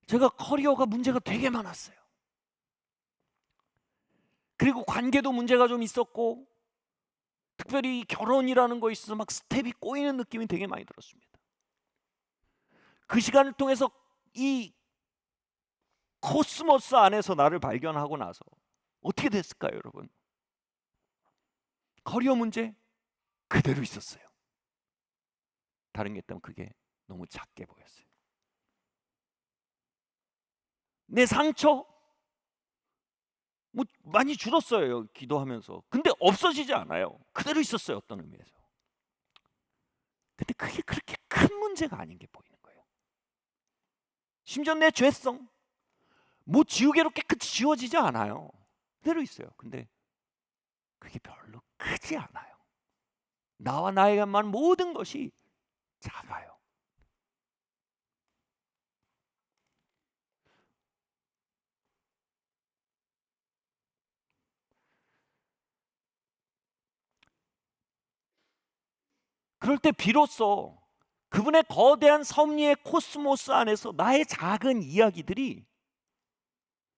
제가 커리어가 문제가 되게 많았어요. 그리고 관계도 문제가 좀 있었고 특별히 결혼이라는 거에 있어서 막 스텝이 꼬이는 느낌이 되게 많이 들었습니다. 그 시간을 통해서 이 코스모스 안에서 나를 발견하고 나서 어떻게 됐을까요, 여러분? 커리어 문제 그대로 있었어요. 다른 게 있다면 그게 너무 작게 보였어요. 내 상처 뭐 많이 줄었어요, 기도하면서. 근데 없어지지 않아요. 그대로 있었어요, 어떤 의미에서. 근데 그게 그렇게 큰 문제가 아닌 게 보이는 거예요. 심지어 내 죄성 뭐 지우개로 깨끗이 지워지지 않아요. 그대로 있어요. 근데 그게 별로 크지 않아요. 나와 나에게만 모든 것이 작아요. 그럴 때 비로소 그분의 거대한 섭리의 코스모스 안에서 나의 작은 이야기들이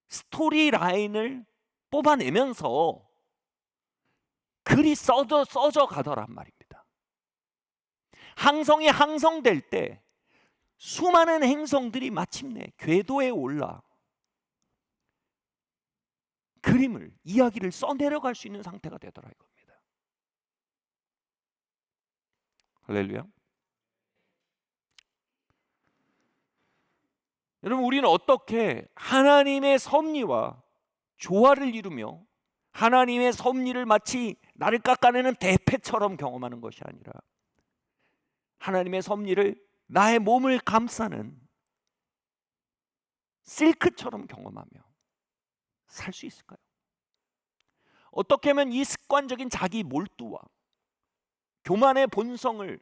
스토리 라인을 뽑아내면서 글이 써져 가더란 말입니다. 항성이 항성될 때 수많은 행성들이 마침내 궤도에 올라 그림을, 이야기를 써내려갈 수 있는 상태가 되더라 이겁니다. 할렐루야. 여러분, 우리는 어떻게 하나님의 섭리와 조화를 이루며 하나님의 섭리를 마치 나를 깎아내는 대패처럼 경험하는 것이 아니라 하나님의 섭리를 나의 몸을 감싸는 실크처럼 경험하며 살 수 있을까요? 어떻게 하면 이 습관적인 자기 몰두와 교만의 본성을,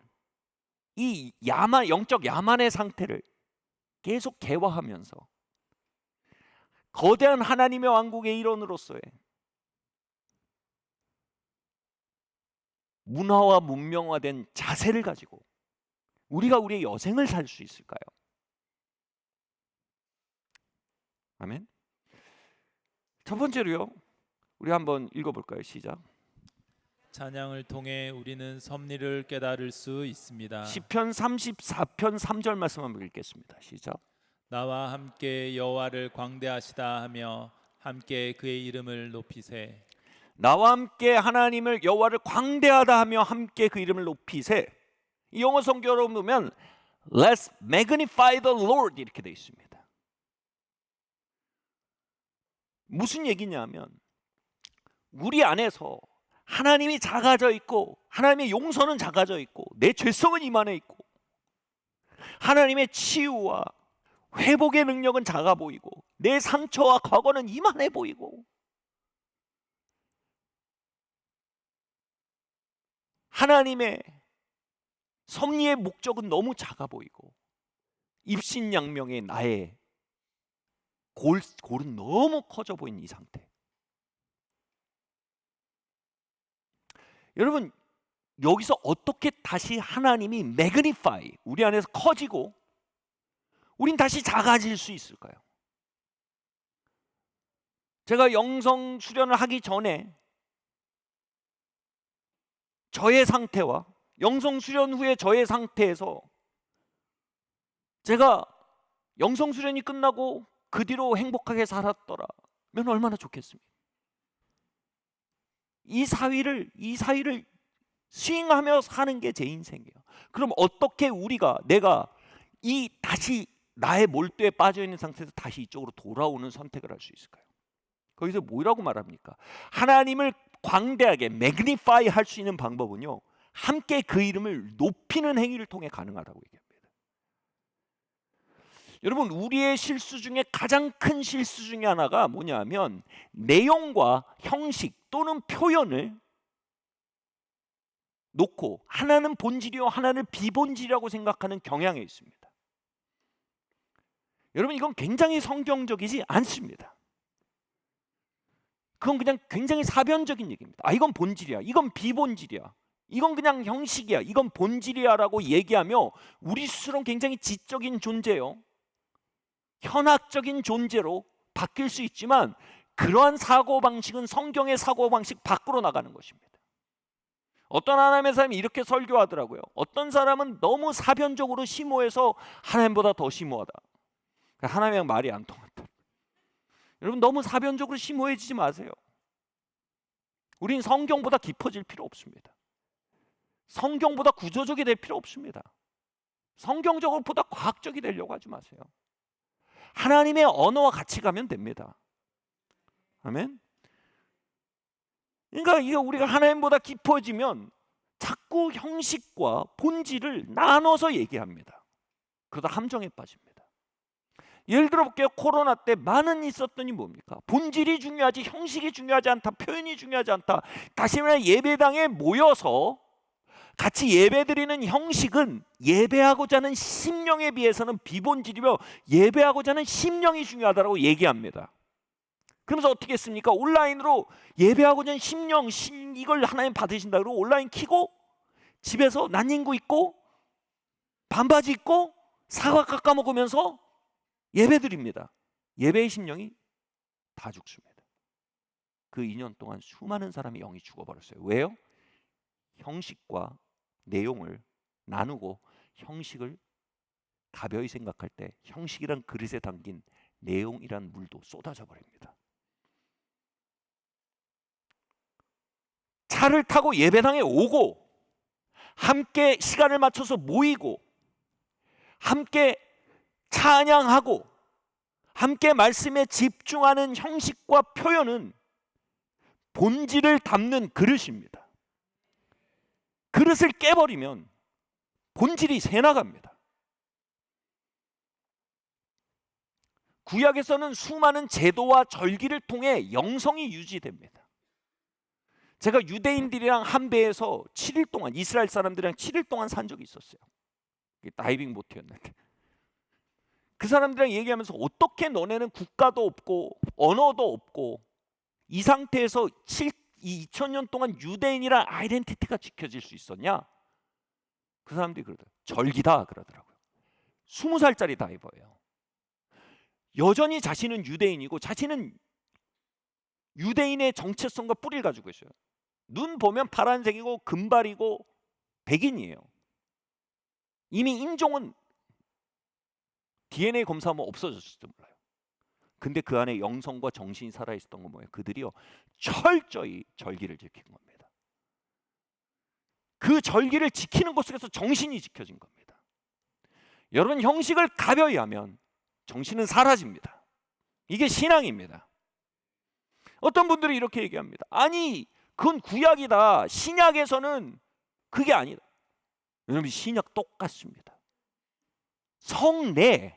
이 영적 야만의 상태를 계속 개화하면서 거대한 하나님의 왕국의 일원으로서의 문화와 문명화된 자세를 가지고 우리가 우리의 여생을 살 수 있을까요? 아멘. 첫 번째로요, 우리 한번 읽어볼까요? 시작. 찬양을 통해 우리는 섭리를 깨달을 수 있습니다. 시편 34편 3절 말씀 한번 읽겠습니다. 시작. 나와 함께 여호와를 광대하시다 하며 함께 그의 이름을 높이세. 나와 함께 하나님을 여호와를 광대하다 하며 함께 그 이름을 높이세. 이 영어 성경으로 보면 Let's magnify the Lord 이렇게 되어 있습니다. 무슨 얘기냐면 우리 안에서 하나님이 작아져 있고 하나님의 용서는 작아져 있고 내 죄성은 이만해 있고 하나님의 치유와 회복의 능력은 작아 보이고 내 상처와 과거는 이만해 보이고 하나님의 섭리의 목적은 너무 작아 보이고 입신양명의 나의 골은 너무 커져 보이는 이 상태. 여러분, 여기서 어떻게 다시 하나님이 매그니파이, 우리 안에서 커지고 우린 다시 작아질 수 있을까요? 제가 영성 수련을 하기 전에 저의 상태와 영성 수련 후에 저의 상태에서 제가 영성 수련이 끝나고 그 뒤로 행복하게 살았더라면 얼마나 좋겠습니까? 이 사위를 스윙하며 사는 게 제 인생이에요. 그럼 어떻게 내가 이 다시 나의 몰두에 빠져 있는 상태에서 다시 이쪽으로 돌아오는 선택을 할 수 있을까요? 거기서 뭐라고 말합니까? 하나님을 광대하게 매그니파이 할 수 있는 방법은요, 함께 그 이름을 높이는 행위를 통해 가능하다고 얘기합니다. 여러분, 우리의 실수 중에 가장 큰 실수 중에 하나가 뭐냐면 내용과 형식 또는 표현을 놓고 하나는 본질이요 하나는 비본질이라고 생각하는 경향에 있습니다. 여러분, 이건 굉장히 성경적이지 않습니다. 그건 그냥 굉장히 사변적인 얘기입니다. 이건 본질이야, 이건 비본질이야, 이건 그냥 형식이야, 이건 본질이야 라고 얘기하며 우리 스스로는 굉장히 지적인 존재요, 현학적인 존재로 바뀔 수 있지만 그러한 사고방식은 성경의 사고방식 밖으로 나가는 것입니다. 어떤 하나님의 사람이 이렇게 설교하더라고요. 어떤 사람은 너무 사변적으로 심오해서 하나님보다 더 심오하다. 하나님이랑 말이 안 통한다. 여러분, 너무 사변적으로 심오해지지 마세요. 우린 성경보다 깊어질 필요 없습니다. 성경보다 구조적이 될 필요 없습니다. 성경적으로 보다 과학적이 되려고 하지 마세요. 하나님의 언어와 같이 가면 됩니다. 아멘. 그러니까 이게 우리가 하나님보다 깊어지면 자꾸 형식과 본질을 나눠서 얘기합니다. 그러다 함정에 빠집니다. 예를 들어 볼게요. 코로나 때 많은 있었더니 뭡니까? 본질이 중요하지 형식이 중요하지 않다, 표현이 중요하지 않다. 다시 말해 예배당에 모여서 같이 예배드리는 형식은 예배하고자 하는 심령에 비해서는 비본질이며 예배하고자 하는 심령이 중요하다고 얘기합니다. 그러면서 어떻게 했습니까? 온라인으로 예배하고자 하는 심령, 이걸 하나님 받으신다 그러고 온라인 키고 집에서 난닝구 입고 반바지 입고 사과 깎아 먹으면서 예배드립니다. 예배의 심령이 다 죽습니다. 그 2년 동안 수많은 사람이 영이 죽어버렸어요. 왜요? 형식과 내용을 나누고 형식을 가벼이 생각할 때 형식이란 그릇에 담긴 내용이란 물도 쏟아져 버립니다. 차를 타고 예배당에 오고 함께 시간을 맞춰서 모이고 함께 찬양하고 함께 말씀에 집중하는 형식과 표현은 본질을 담는 그릇입니다. 그릇을 깨버리면 본질이 새나갑니다. 구약에서는 수많은 제도와 절기를 통해 영성이 유지됩니다. 제가 유대인들이랑 한 배에서 7일 동안 이스라엘 사람들이랑 7일 동안 산 적이 있었어요. 다이빙 보트였는데 그 사람들이랑 얘기하면서 어떻게 너네는 국가도 없고 언어도 없고 이 상태에서 2000년 동안 유대인이란 아이덴티티가 지켜질 수 있었냐? 그 사람들이 그러더라고요. 절기다 그러더라고요. 20살짜리 다이버예요. 여전히 자신은 유대인이고 자신은 유대인의 정체성과 뿌리를 가지고 있어요. 눈 보면 파란색이고 금발이고 백인이에요. 이미 인종은 DNA 검사하면 없어졌을지도 몰라요. 근데 그 안에 영성과 정신이 살아있었던 건 뭐예요? 그들이요 철저히 절기를 지킨 겁니다. 그 절기를 지키는 것 속에서 정신이 지켜진 겁니다. 여러분, 형식을 가벼이 하면 정신은 사라집니다. 이게 신앙입니다. 어떤 분들이 이렇게 얘기합니다. 아니, 그건 구약이다. 신약에서는 그게 아니다. 여러분, 신약 똑같습니다. 성례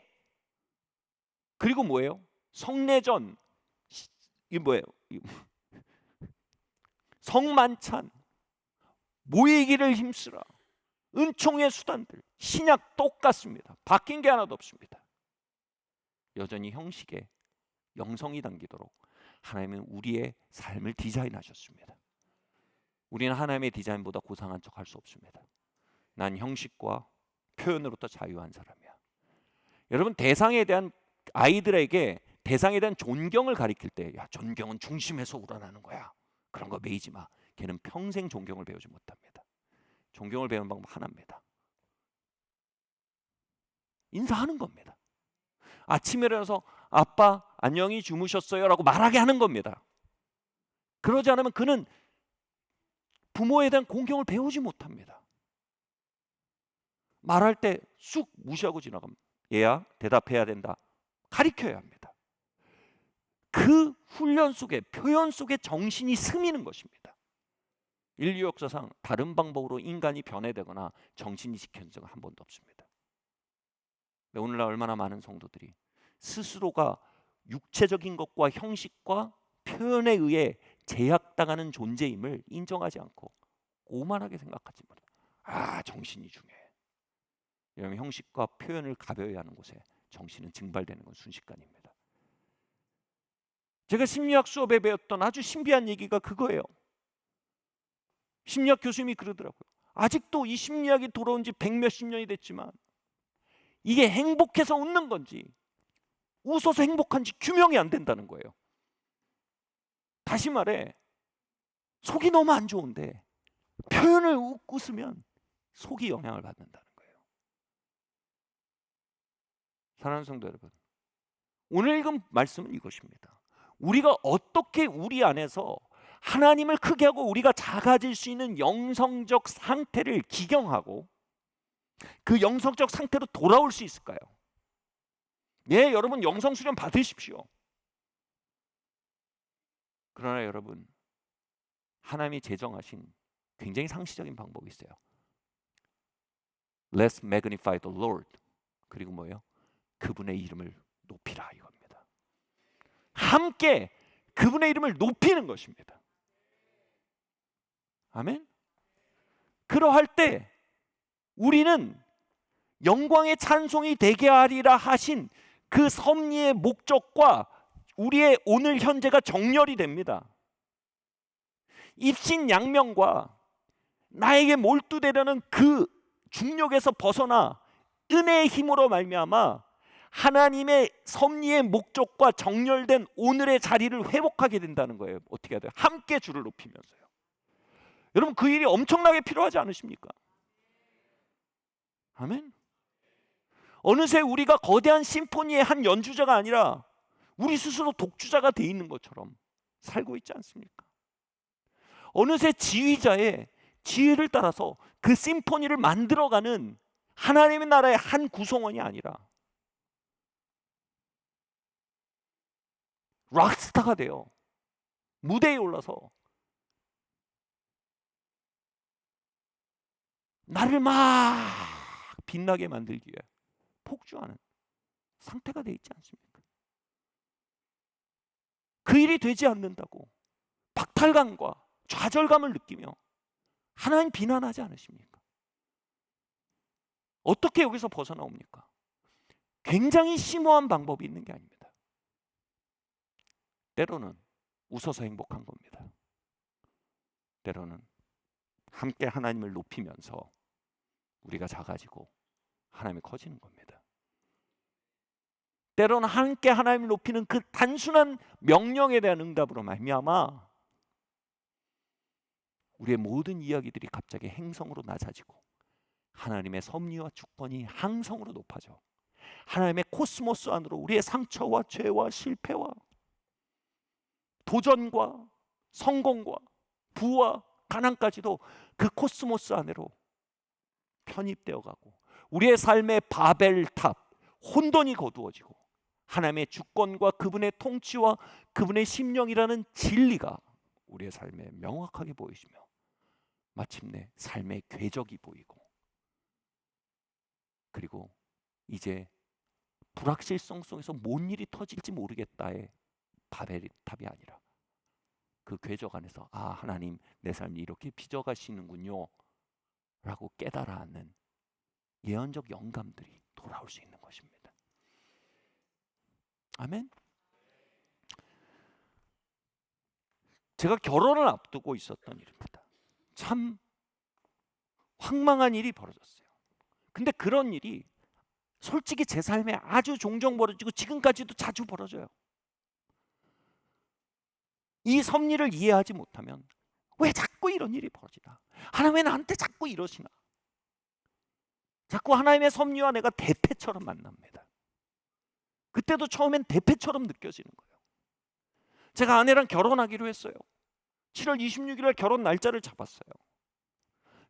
그리고 뭐예요? 성례전, 이게 뭐예요? 성만찬, 모이기를 힘쓰라, 은총의 수단들, 신약 똑같습니다. 바뀐 게 하나도 없습니다. 여전히 형식에 영성이 담기도록 하나님은 우리의 삶을 디자인하셨습니다. 우리는 하나님의 디자인보다 고상한 척 할 수 없습니다. 난 형식과 표현으로부터 자유한 사람이야. 여러분, 아이들에게 대상에 대한 존경을 가리킬 때, 야, 존경은 중심에서 우러나는 거야, 그런 거 매이지 마. 걔는 평생 존경을 배우지 못합니다. 존경을 배우는 방법 하나입니다. 인사하는 겁니다. 아침에 일어나서 아빠 안녕히 주무셨어요 라고 말하게 하는 겁니다. 그러지 않으면 그는 부모에 대한 공경을 배우지 못합니다. 말할 때 쑥 무시하고 지나가면 얘야 대답해야 된다, 가리켜야 합니다. 그 훈련 속에, 표현 속에 정신이 스미는 것입니다. 인류 역사상 다른 방법으로 인간이 변해되거나 정신이 지켜진 적은 한 번도 없습니다. 오늘날 얼마나 많은 성도들이 스스로가 육체적인 것과 형식과 표현에 의해 제약당하는 존재임을 인정하지 않고 오만하게 생각하지 말아요. 아, 정신이 중요해. 이러면 형식과 표현을 가벼이 하는 곳에 정신은 증발되는 건 순식간입니다. 제가 심리학 수업에 배웠던 아주 신비한 얘기가 그거예요. 심리학 교수님이 그러더라고요. 아직도 이 심리학이 돌아온 지 100몇십 년이 됐지만 이게 행복해서 웃는 건지 웃어서 행복한지 규명이 안 된다는 거예요. 다시 말해, 속이 너무 안 좋은데 표현을 웃으면 속이 영향을 받는다는 거예요. 사랑하는 성도 여러분, 오늘 읽은 말씀은 이것입니다. 우리가 어떻게 우리 안에서 하나님을 크게 하고 우리가 작아질 수 있는 영성적 상태를 기경하고 그 영성적 상태로 돌아올 수 있을까요? 예, 여러분 영성 수련 받으십시오. 그러나 여러분, 하나님이 제정하신 굉장히 상시적인 방법이 있어요. Let's magnify the Lord. 그리고 뭐예요? 그분의 이름을 높이라, 이겁니다. 함께 그분의 이름을 높이는 것입니다. 아멘. 그러할 때 우리는 영광의 찬송이 되게 하리라 하신 그 섭리의 목적과 우리의 오늘 현재가 정렬이 됩니다. 입신양명과 나에게 몰두되려는 그 중력에서 벗어나 은혜의 힘으로 말미암아 하나님의 섭리의 목적과 정렬된 오늘의 자리를 회복하게 된다는 거예요. 어떻게 해야 돼요? 함께 주를 높이면서요. 여러분, 그 일이 엄청나게 필요하지 않으십니까? 아멘. 어느새 우리가 거대한 심포니의 한 연주자가 아니라 우리 스스로 독주자가 돼 있는 것처럼 살고 있지 않습니까? 어느새 지휘자의 지혜를 따라서 그 심포니를 만들어가는 하나님의 나라의 한 구성원이 아니라 락스타가 되어 무대에 올라서 나를 막 빛나게 만들기 위해 폭주하는 상태가 돼 있지 않습니까? 그 일이 되지 않는다고 박탈감과 좌절감을 느끼며 하나님 비난하지 않으십니까? 어떻게 여기서 벗어나옵니까? 굉장히 심오한 방법이 있는 게 아닙니다. 때로는 웃어서 행복한 겁니다. 때로는 함께 하나님을 높이면서 우리가 작아지고 하나님이 커지는 겁니다. 때로는 함께 하나님을 높이는 그 단순한 명령에 대한 응답으로 말미암아 우리의 모든 이야기들이 갑자기 행성으로 낮아지고 하나님의 섭리와 주권이 항성으로 높아져 하나님의 코스모스 안으로 우리의 상처와 죄와 실패와 도전과 성공과 부와 가난까지도 그 코스모스 안으로 편입되어 가고 우리의 삶의 바벨탑 혼돈이 거두어지고 하나님의 주권과 그분의 통치와 그분의 심령이라는 진리가 우리의 삶에 명확하게 보이시며 마침내 삶의 궤적이 보이고 그리고 이제 불확실성 속에서 뭔 일이 터질지 모르겠다의 바벨탑이 아니라 그 궤적 안에서 아 하나님 내 삶이 이렇게 빚어가시는군요 라고 깨달아 하는 예언적 영감들이 돌아올 수 있는 것입니다. 아멘. 제가 결혼을 앞두고 있었던 일입니다. 참 황망한 일이 벌어졌어요. 근데 그런 일이 솔직히 제 삶에 아주 종종 벌어지고 지금까지도 자주 벌어져요. 이 섭리를 이해하지 못하면 왜 자꾸 이런 일이 벌어지나? 하나님 왜 나한테 자꾸 이러시나? 자꾸 하나님의 섭리와 내가 대패처럼 만납니다. 그때도 처음엔 대패처럼 느껴지는 거예요. 제가 아내랑 결혼하기로 했어요. 7월 26일에 결혼 날짜를 잡았어요.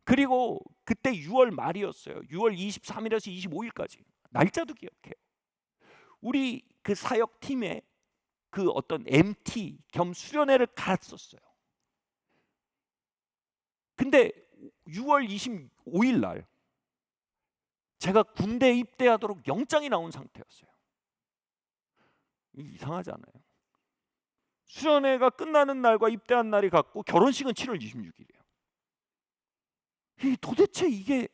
그리고 그때 6월 말이었어요. 6월 23일에서 25일까지 날짜도 기억해요. 우리 그 사역팀에 그 어떤 MT 겸 수련회를 갔었어요. 근데 6월 25일 날 제가 군대에 입대하도록 영장이 나온 상태였어요. 이상하지 않아요? 수련회가 끝나는 날과 입대한 날이 같고 결혼식은 7월 26일이에요. 도대체 이게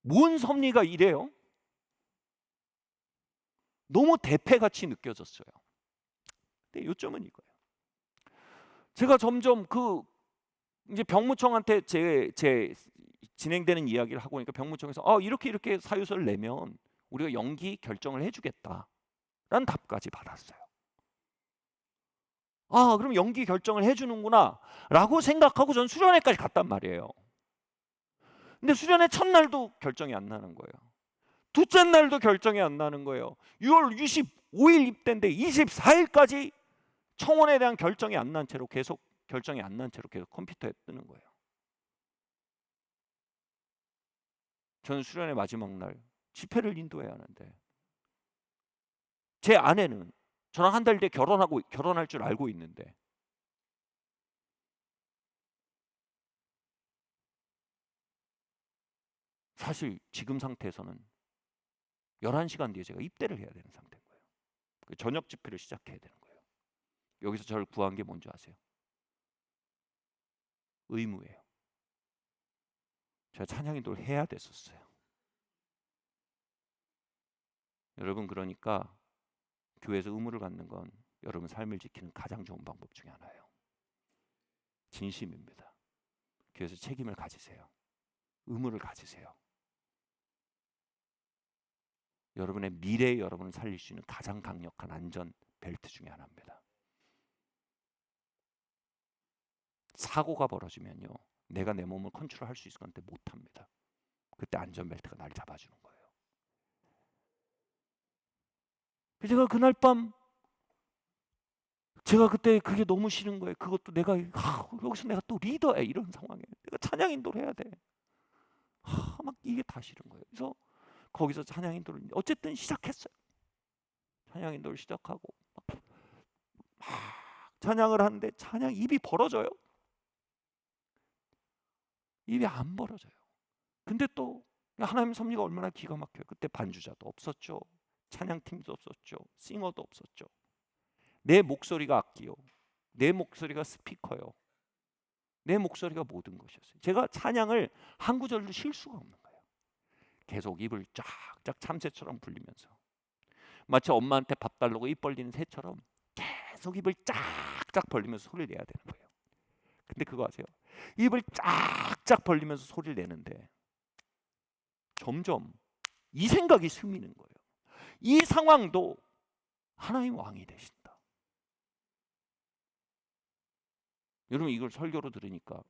뭔 섭리가 이래요? 너무 대패같이 느껴졌어요. 근데 요점은 이거예요. 제가 점점 그 이제 병무청한테 제 진행되는 이야기를 하고 보니까 병무청에서 이렇게 사유서를 내면 우리가 연기 결정을 해주겠다라는 답까지 받았어요. 그럼 연기 결정을 해주는구나 라고 생각하고 전 수련회까지 갔단 말이에요. 근데 수련회 첫날도 결정이 안 나는 거예요. 둘째 날도 결정이 안 나는 거예요. 6월 25일 입대인데 24일까지 청원에 대한 결정이 안 난 채로 계속 컴퓨터에 뜨는 거예요. 저는 수련회 마지막 날 집회를 인도해야 하는데 제 아내는 저랑 한 달 뒤에 결혼할 줄 알고 있는데 사실 지금 상태에서는 11시간 뒤에 제가 입대를 해야 되는 상태인 거예요. 저녁 집회를 시작해야 되는 거예요. 여기서 저를 구한 게 뭔지 아세요? 의무예요. 제가 찬양 인도를 해야 됐었어요. 여러분 그러니까 교회에서 의무를 갖는 건 여러분 삶을 지키는 가장 좋은 방법 중에 하나예요. 진심입니다. 교회에서 책임을 가지세요. 의무를 가지세요. 여러분의 미래의 여러분을 살릴 수 있는 가장 강력한 안전 벨트 중에 하나입니다. 사고가 벌어지면요, 내가 내 몸을 컨트롤할 수 있을 건데 못합니다. 그때 안전벨트가 날 잡아주는 거예요. 제가 그날 밤 제가 그때 그게 너무 싫은 거예요. 그것도 내가 여기서 내가 또 리더야 이런 상황에 내가 찬양 인도를 해야 돼. 막 이게 다 싫은 거예요. 그래서 거기서 찬양 인도를 어쨌든 시작했어요. 찬양 인도를 시작하고 막 찬양을 하는데 찬양 입이 벌어져요. 입이 안 벌어져요. 근데 또 하나님 섭리가 얼마나 기가 막혀요. 그때 반주자도 없었죠. 찬양팀도 없었죠. 싱어도 없었죠. 내 목소리가 악기요. 내 목소리가 스피커요. 내 목소리가 모든 것이었어요. 제가 찬양을 한 구절도 쉴 수가 없는 거예요. 계속 입을 쫙쫙 참새처럼 불리면서 마치 엄마한테 밥 달라고 입 벌리는 새처럼 계속 입을 쫙쫙 벌리면서 소리를 내야 되는 거예요. 근데 그거 아세요? 입을 쫙쫙 벌리면서 소리를 내는데 점점 이 생각이 스미는 거예요. 이 상황도 하나님 왕이 되신다. 여러분 이걸 설교로 들으니까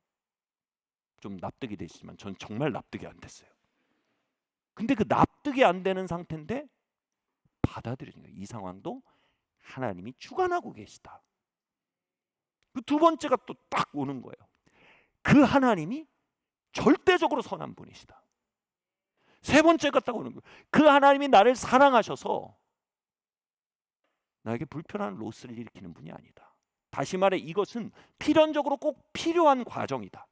좀 납득이 되시지만 전 정말 납득이 안 됐어요. 근데 그 납득이 안 되는 상태인데 받아들이는 거예요. 이 상황도 하나님이 주관하고 계시다. 그 두 번째가 또 딱 오는 거예요. 그 하나님이 절대적으로 선한 분이시다. 세 번째가 딱 오는 거예요. 그 하나님이 나를 사랑하셔서 나에게 불편한 로스를 일으키는 분이 아니다. 다시 말해 이것은 필연적으로 꼭 필요한 과정이다.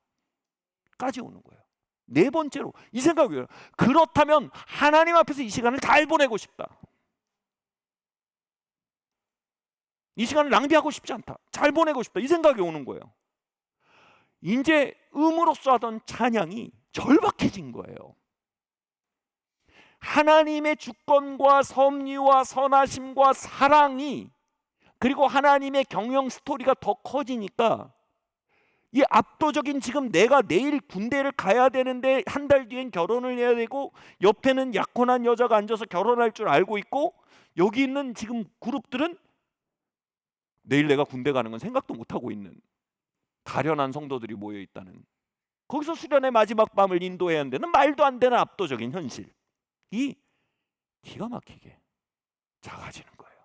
까지 오는 거예요. 네 번째로 이 생각이에요. 그렇다면 하나님 앞에서 이 시간을 잘 보내고 싶다. 이 시간을 낭비하고 싶지 않다. 잘 보내고 싶다. 이 생각이 오는 거예요. 이제 음으로써 하던 찬양이 절박해진 거예요. 하나님의 주권과 섭리와 선하심과 사랑이 그리고 하나님의 경영 스토리가 더 커지니까 이 압도적인 지금 내가 내일 군대를 가야 되는데 한 달 뒤엔 결혼을 해야 되고 옆에는 약혼한 여자가 앉아서 결혼할 줄 알고 있고 여기 있는 지금 그룹들은 내일 내가 군대 가는 건 생각도 못하고 있는 가련한 성도들이 모여 있다는 거기서 수련의 마지막 밤을 인도해야 한다는 말도 안 되는 압도적인 현실이 기가 막히게 작아지는 거예요.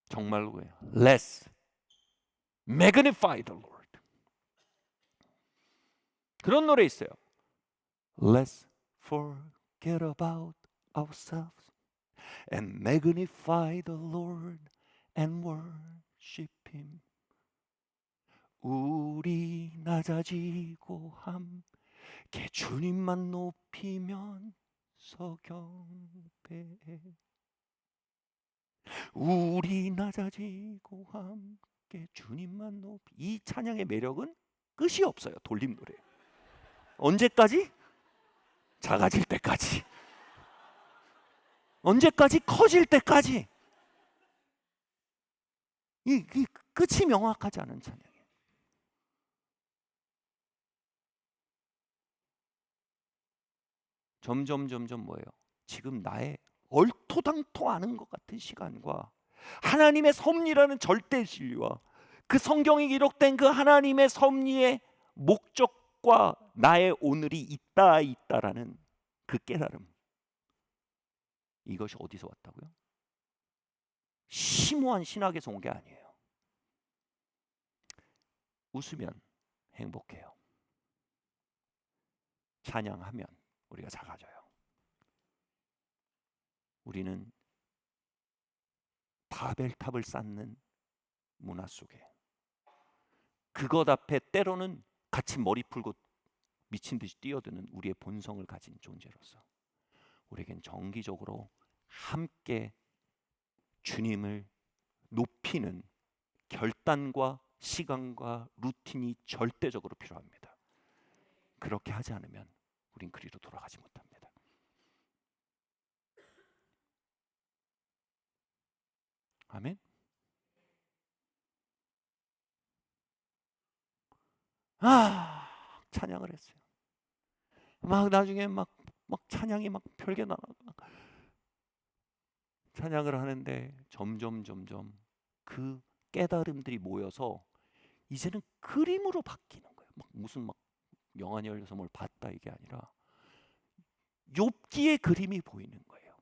정말로 그래요. Let's magnify the Lord. 그런 노래 있어요. Let's forget about ourselves and magnify the Lord and worship Him. 우리 낮아지고 함께 주님만 높이면서 경배해. 우리 낮아지고 함께 주님만 높이. 이 찬양의 매력은 끝이 없어요. 돌림 노래. 언제까지? 작아질 때까지. 언제까지? 커질 때까지. 이 끝이 명확하지 않은 찬양이에요. 점점 뭐예요? 지금 나의 얼토당토하는 것 같은 시간과 하나님의 섭리라는 절대 진리와 그 성경에 기록된 그 하나님의 섭리의 목적과 나의 오늘이 있다라는 그 깨달음, 이것이 어디서 왔다고요? 심오한 신학에서 온 게 아니에요. 웃으면 행복해요. 찬양하면 우리가 작아져요. 우리는 바벨탑을 쌓는 문화 속에 그것 앞에 때로는 같이 머리 풀고 미친 듯이 뛰어드는 우리의 본성을 가진 존재로서 우리에겐 정기적으로 함께 주님을 높이는 결단과 시간과 루틴이 절대적으로 필요합니다. 그렇게 하지 않으면 우린 그리로 돌아가지 못합니다. 아멘. 찬양을 했어요. 막 나중에 막 찬양이 막 별게 나가. 찬양을 하는데 점점 그 깨달음들이 모여서 이제는 그림으로 바뀌는 거예요. 막 무슨 막 영안이 열려서 뭘 봤다 이게 아니라 욥기의 그림이 보이는 거예요.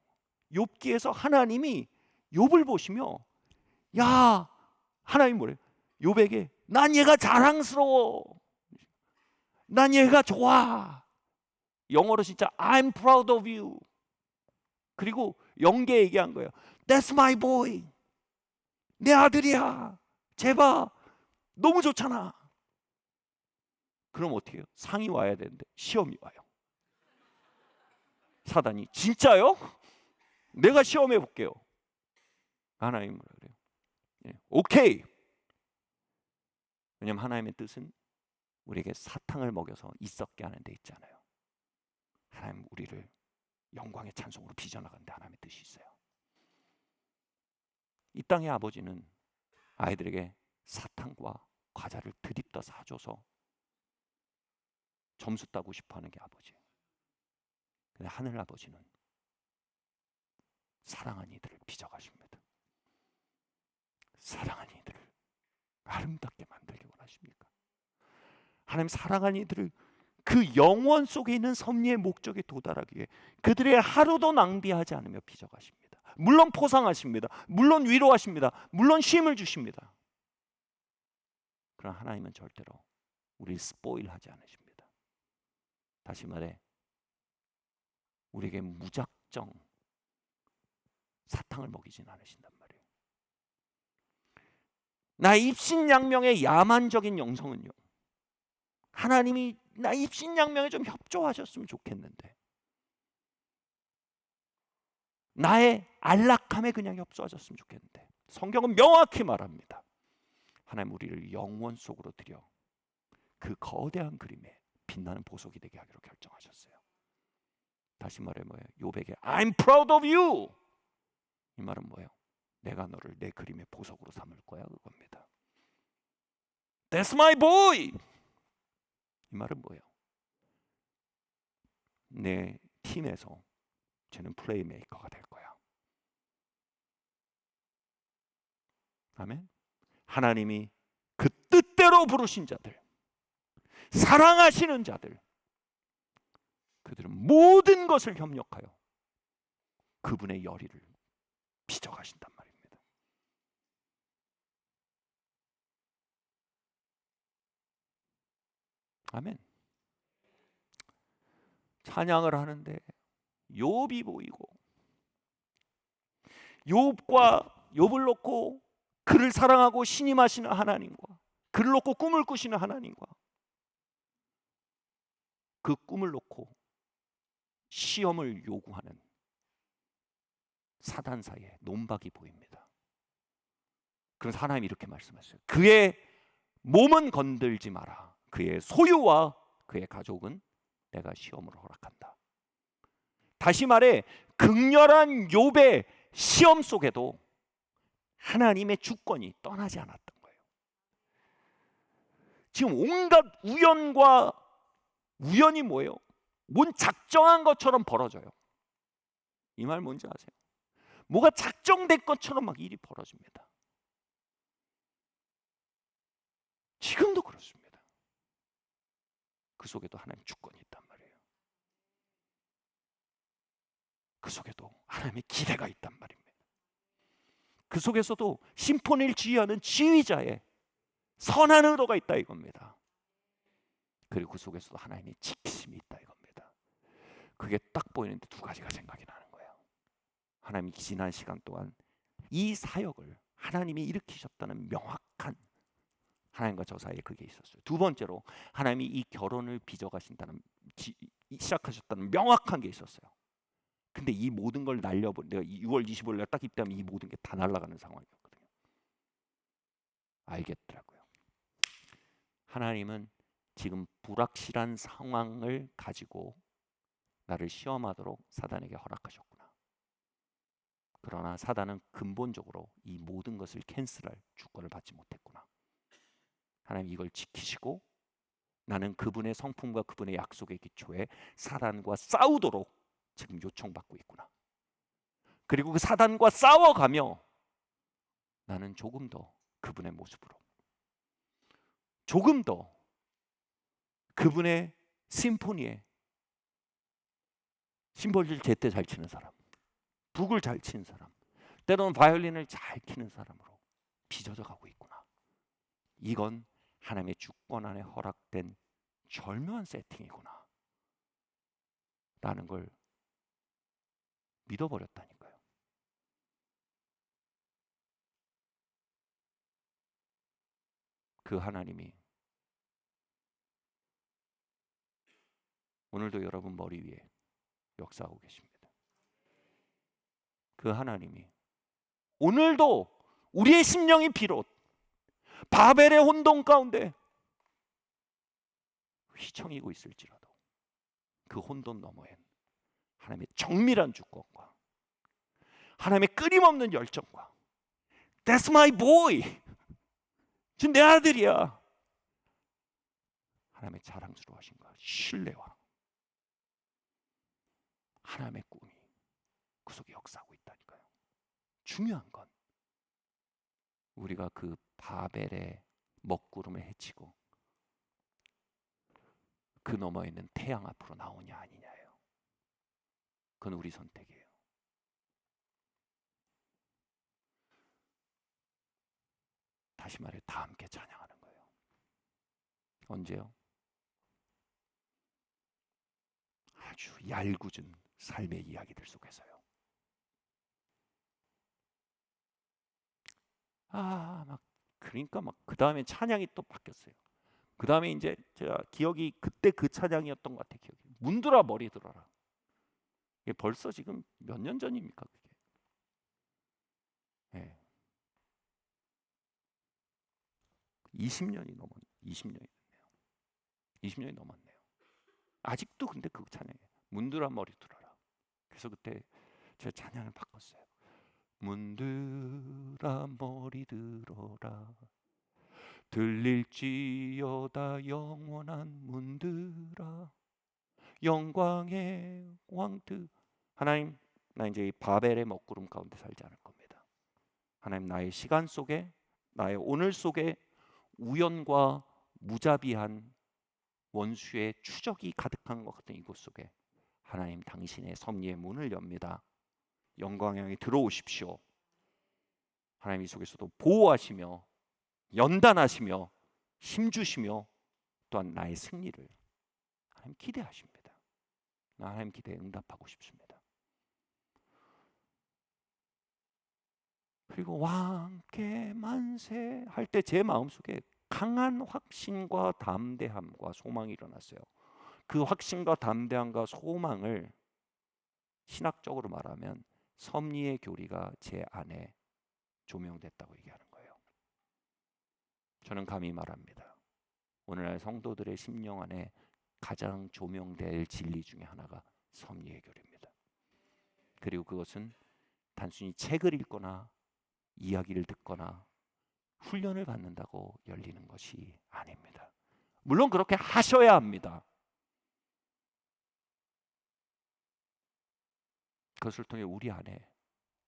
욥기에서 하나님이 욥을 보시며 야, 하나님 뭐래요? 욥에게 난 얘가 자랑스러워. 난 얘가 좋아. 영어로 진짜 I'm proud of you. 그리고 영계 얘기한 거예요. That's my boy. 내 아들이야. 제발. 너무 좋잖아. 그럼 어떻게 해요? 상이 와야 되는데 시험이 와요. 사단이 진짜요? 내가 시험해 볼게요. 하나님 뭐라 그래요? 예, 오케이. 왜냐하면 하나님의 뜻은 우리에게 사탕을 먹여서 있었게 하는 데 있잖아요. 하나님 우리를 영광의 찬송으로 빚어나가는데 하나님의 뜻이 있어요. 이 땅의 아버지는 아이들에게 사탕과 과자를 드립다 사줘서 점수 따고 싶어하는 게 아버지예요. 근데 하늘 아버지는 사랑하는 이들을 빚어가십니다. 사랑하는 이들을 아름답게 만들기 원하십니까? 하나님 사랑하는 이들을 그 영원 속에 있는 섭리의 목적에 도달하기 위해 그들의 하루도 낭비하지 않으며 빚어가십니다. 물론 포상하십니다. 물론 위로하십니다. 물론 쉼을 주십니다. 그러나 하나님은 절대로 우리를 스포일하지 않으십니다. 다시 말해 우리에게 무작정 사탕을 먹이진 않으신단 말이에요. 나의 입신양명의 야만적인 영성은요, 하나님이 나 입신양명에 좀 협조하셨으면 좋겠는데 나의 안락함에 그냥 협조하셨으면 좋겠는데 성경은 명확히 말합니다. 하나님 우리를 영원 속으로 들여 그 거대한 그림에 빛나는 보석이 되게 하기로 결정하셨어요. 다시 말해 뭐예요? 욥에게 I'm proud of you. 이 말은 뭐예요? 내가 너를 내 그림의 보석으로 삼을 거야 그겁니다. That's my boy. 이 말은 뭐예요? 내 팀에서 쟤는 플레이메이커가 될 거야. 아멘. 하나님이 그 뜻대로 부르신 자들, 사랑하시는 자들, 그들은 모든 것을 협력하여 그분의 열의를 빚어가신단 말입니다. 아멘. 찬양을 하는데 욥이 보이고 욥을 놓고 그를 사랑하고 신임하시는 하나님과 그를 놓고 꿈을 꾸시는 하나님과 그 꿈을 놓고 시험을 요구하는 사단 사이에 논박이 보입니다. 그래서 하나님이 이렇게 말씀하셨어요. 그의 몸은 건들지 마라. 그의 소유와 그의 가족은 내가 시험으로 허락한다. 다시 말해 극렬한 욥의 시험 속에도 하나님의 주권이 떠나지 않았던 거예요. 지금 온갖 우연이 뭐예요? 뭔 작정한 것처럼 벌어져요. 이 말 뭔지 아세요? 뭐가 작정된 것처럼 막 일이 벌어집니다. 지금도 그렇습니다. 그 속에도 하나님 주권이 있단 말이에요. 그 속에도 하나님의 기대가 있단 말입니다. 그 속에서도 심판을 지휘하는 지휘자의 선한 의도가 있다 이겁니다. 그리고 그 속에서도 하나님의 지키심이 있다 이겁니다. 그게 딱 보이는데 두 가지가 생각이 나는 거예요. 하나님이 지난 시간 동안 이 사역을 하나님이 일으키셨다는 명확한 하나님과 저 사이에 그게 있었어요. 두 번째로 하나님이 이 결혼을 빚어가신다는 시작하셨다는 명확한 게 있었어요. 근데 이 모든 걸 날려버린 내가 6월 25일 날 딱 입대하면 이 모든 게 다 날아가는 상황이었거든요. 알겠더라고요. 하나님은 지금 불확실한 상황을 가지고 나를 시험하도록 사단에게 허락하셨구나. 그러나 사단은 근본적으로 이 모든 것을 캔슬할 주권을 받지 못했구나. 하나님 이걸 지키시고 나는 그분의 성품과 그분의 약속의 기초에 사단과 싸우도록 지금 요청받고 있구나. 그리고 그 사단과 싸워가며 나는 조금 더 그분의 모습으로 조금 더 그분의 심포니에 심벌을 제때 잘 치는 사람, 북을 잘 치는 사람, 때로는 바이올린을 잘 치는 사람으로 빚어져 가고 있구나. 이건 하나님의 주권 안에 허락된 절묘한 세팅이구나 라는 걸 믿어버렸다니까요. 그 하나님이 오늘도 여러분 머리 위에 역사하고 계십니다. 그 하나님이 오늘도 우리의 심령이 비롯 바벨의 혼돈 가운데 휘청이고 있을지라도 그 혼돈 너머엔 하나님의 정밀한 주권과 하나님의 끊임없는 열정과 That's my boy! 지금 내 아들이야! 하나님의 자랑스러워하신과 신뢰와 하나님의 꿈이 그 속에 역사하고 있다니까요. 중요한 건 우리가 그 바벨의 먹구름을 헤치고 그 너머에 있는 태양 앞으로 나오냐 아니냐예요. 그건 우리 선택이에요. 다시 말해 다 함께 찬양하는 거예요. 언제요? 아주 얄궂은 삶의 이야기들 속에서요. 막 그러니까 막 그 다음에 찬양이 또 바뀌었어요. 그 다음에 이제 제가 기억이 그때 그 찬양이었던 것 같아요. 기억이. 문들아 머리 들어라. 이게 벌써 지금 몇 년 전입니까 그게? 네. 20년이 넘었 20년이 됐네요. 20년이 넘었네요. 아직도 근데 그 찬양이에요. 문들아 머리 들어라. 그래서 그때 제가 찬양을 바꿨어요. 문들아 머리 들어라. 들릴지어다 영원한 문들아 영광의 왕들. 하나님, 나 이제 이 바벨의 먹구름 가운데 살지 않을 겁니다. 하나님, 나의 시간 속에 나의 오늘 속에 우연과 무자비한 원수의 추적이 가득한 것 같은 이곳 속에 하나님 당신의 섭리의 문을 엽니다. 영광의 영이 들어오십시오. 하나님 이 속에서도 보호하시며 연단하시며 힘주시며 또한 나의 승리를 하나님 기대하십니다. 나 하나님 기대에 응답하고 싶습니다. 그리고 왕께 만세 할 때 제 마음속에 강한 확신과 담대함과 소망이 일어났어요. 그 확신과 담대함과 소망을 신학적으로 말하면 섭리의 교리가 제 안에 조명됐다고 얘기하는 거예요. 저는 감히 말합니다. 오늘날 성도들의 심령 안에 가장 조명될 진리 중에 하나가 섭리의 교리입니다. 그리고 그것은 단순히 책을 읽거나 이야기를 듣거나 훈련을 받는다고 열리는 것이 아닙니다. 물론 그렇게 하셔야 합니다. 그것을 통해 우리 안에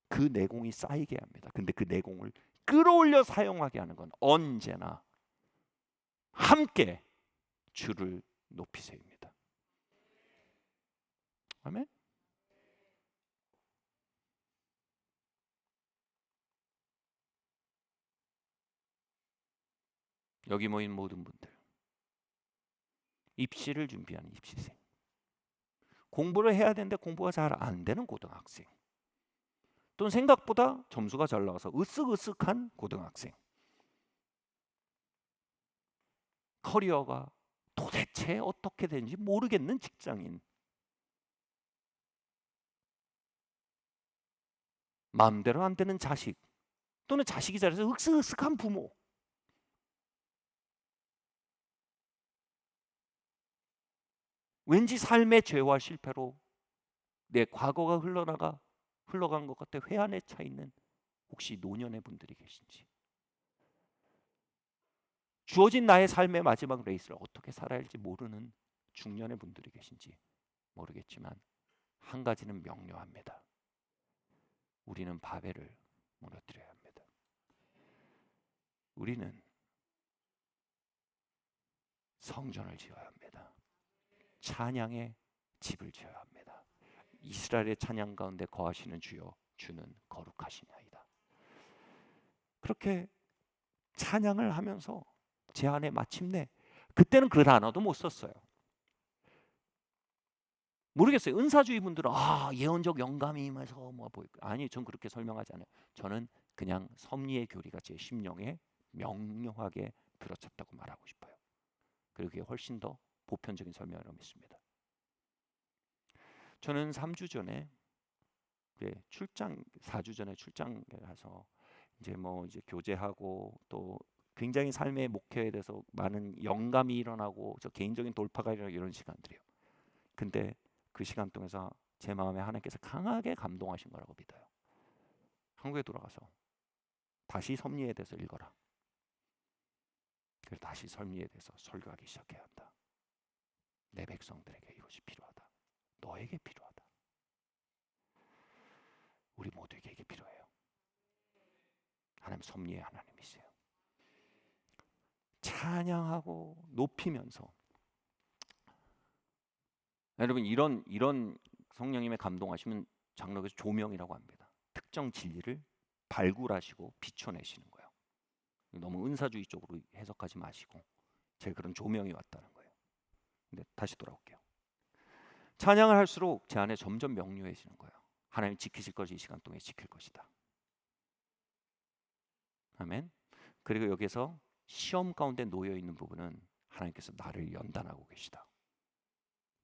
그 내공이 쌓이게 합니다. 근데 그 내공을 끌어올려 사용하게 하는 건 언제나 함께 주를 높이세요입니다. 아멘. 여기 모인 모든 분들, 입시를 준비하는 입시생, 공부를 해야 되는데 공부가 잘 안 되는 고등학생, 또는 생각보다 점수가 잘 나와서 으쓱으쓱한 고등학생, 커리어가 도대체 어떻게 되는지 모르겠는 직장인, 마음대로 안 되는 자식, 또는 자식이 잘해서 으쓱으쓱한 부모, 왠지 삶의 죄와 실패로 내 과거가 흘러간 것 같아 회한에 차 있는 혹시 노년의 분들이 계신지, 주어진 나의 삶의 마지막 레이스를 어떻게 살아야 할지 모르는 중년의 분들이 계신지 모르겠지만 한 가지는 명료합니다. 우리는 바벨을 무너뜨려야 합니다. 우리는 성전을 지어야 합니다. 찬양의 집을 지어야 합니다. 이스라엘의 찬양 가운데 거하시는 주여, 주는 거룩하시나이다. 그렇게 찬양을 하면서 제 안에 마침내, 그때는 그 단어도 못 썼어요. 모르겠어요. 은사주의 분들은 예언적 영감이 임해서 뭐 보일 거예요. 아니, 전 그렇게 설명하지 않아요. 저는 그냥 섭리의 교리가 제 심령에 명료하게 들어찼다고 말하고 싶어요. 그리고 그게 훨씬 더 보편적인 설명이라고 믿습니다. 저는 3주 전에 출장, 4주 전에 출장을 가서 이제 교제하고 또 굉장히 삶의 목표에 대해서 많은 영감이 일어나고 저 개인적인 돌파가 일어나고 이런 시간들이에요. 근데 그 시간 동안에서 제 마음에 하나님께서 강하게 감동하신 거라고 믿어요. 한국에 돌아가서 다시 섭리에 대해서 읽어라. 그래서 다시 섭리에 대해서 설교하기 시작해야 한다. 내 백성들에게 이것이 필요하다. 너에게 필요하다. 우리 모두에게 이게 필요해요. 하나님 섭리의 하나님이세요. 찬양하고 높이면서, 여러분, 이런 성령님의 감동하시면 장로교에서 조명이라고 합니다. 특정 진리를 발굴하시고 비춰내시는 거예요. 너무 은사주의 쪽으로 해석하지 마시고 제가 그런 조명이 왔다는 거예요. 근데 다시 돌아올게요. 찬양을 할수록 제 안에 점점 명료해지는 거예요. 하나님 지키실 것이 이 시간 동안에 지킬 것이다. 아멘. 그리고 여기서 시험 가운데 놓여 있는 부분은 하나님께서 나를 연단하고 계시다.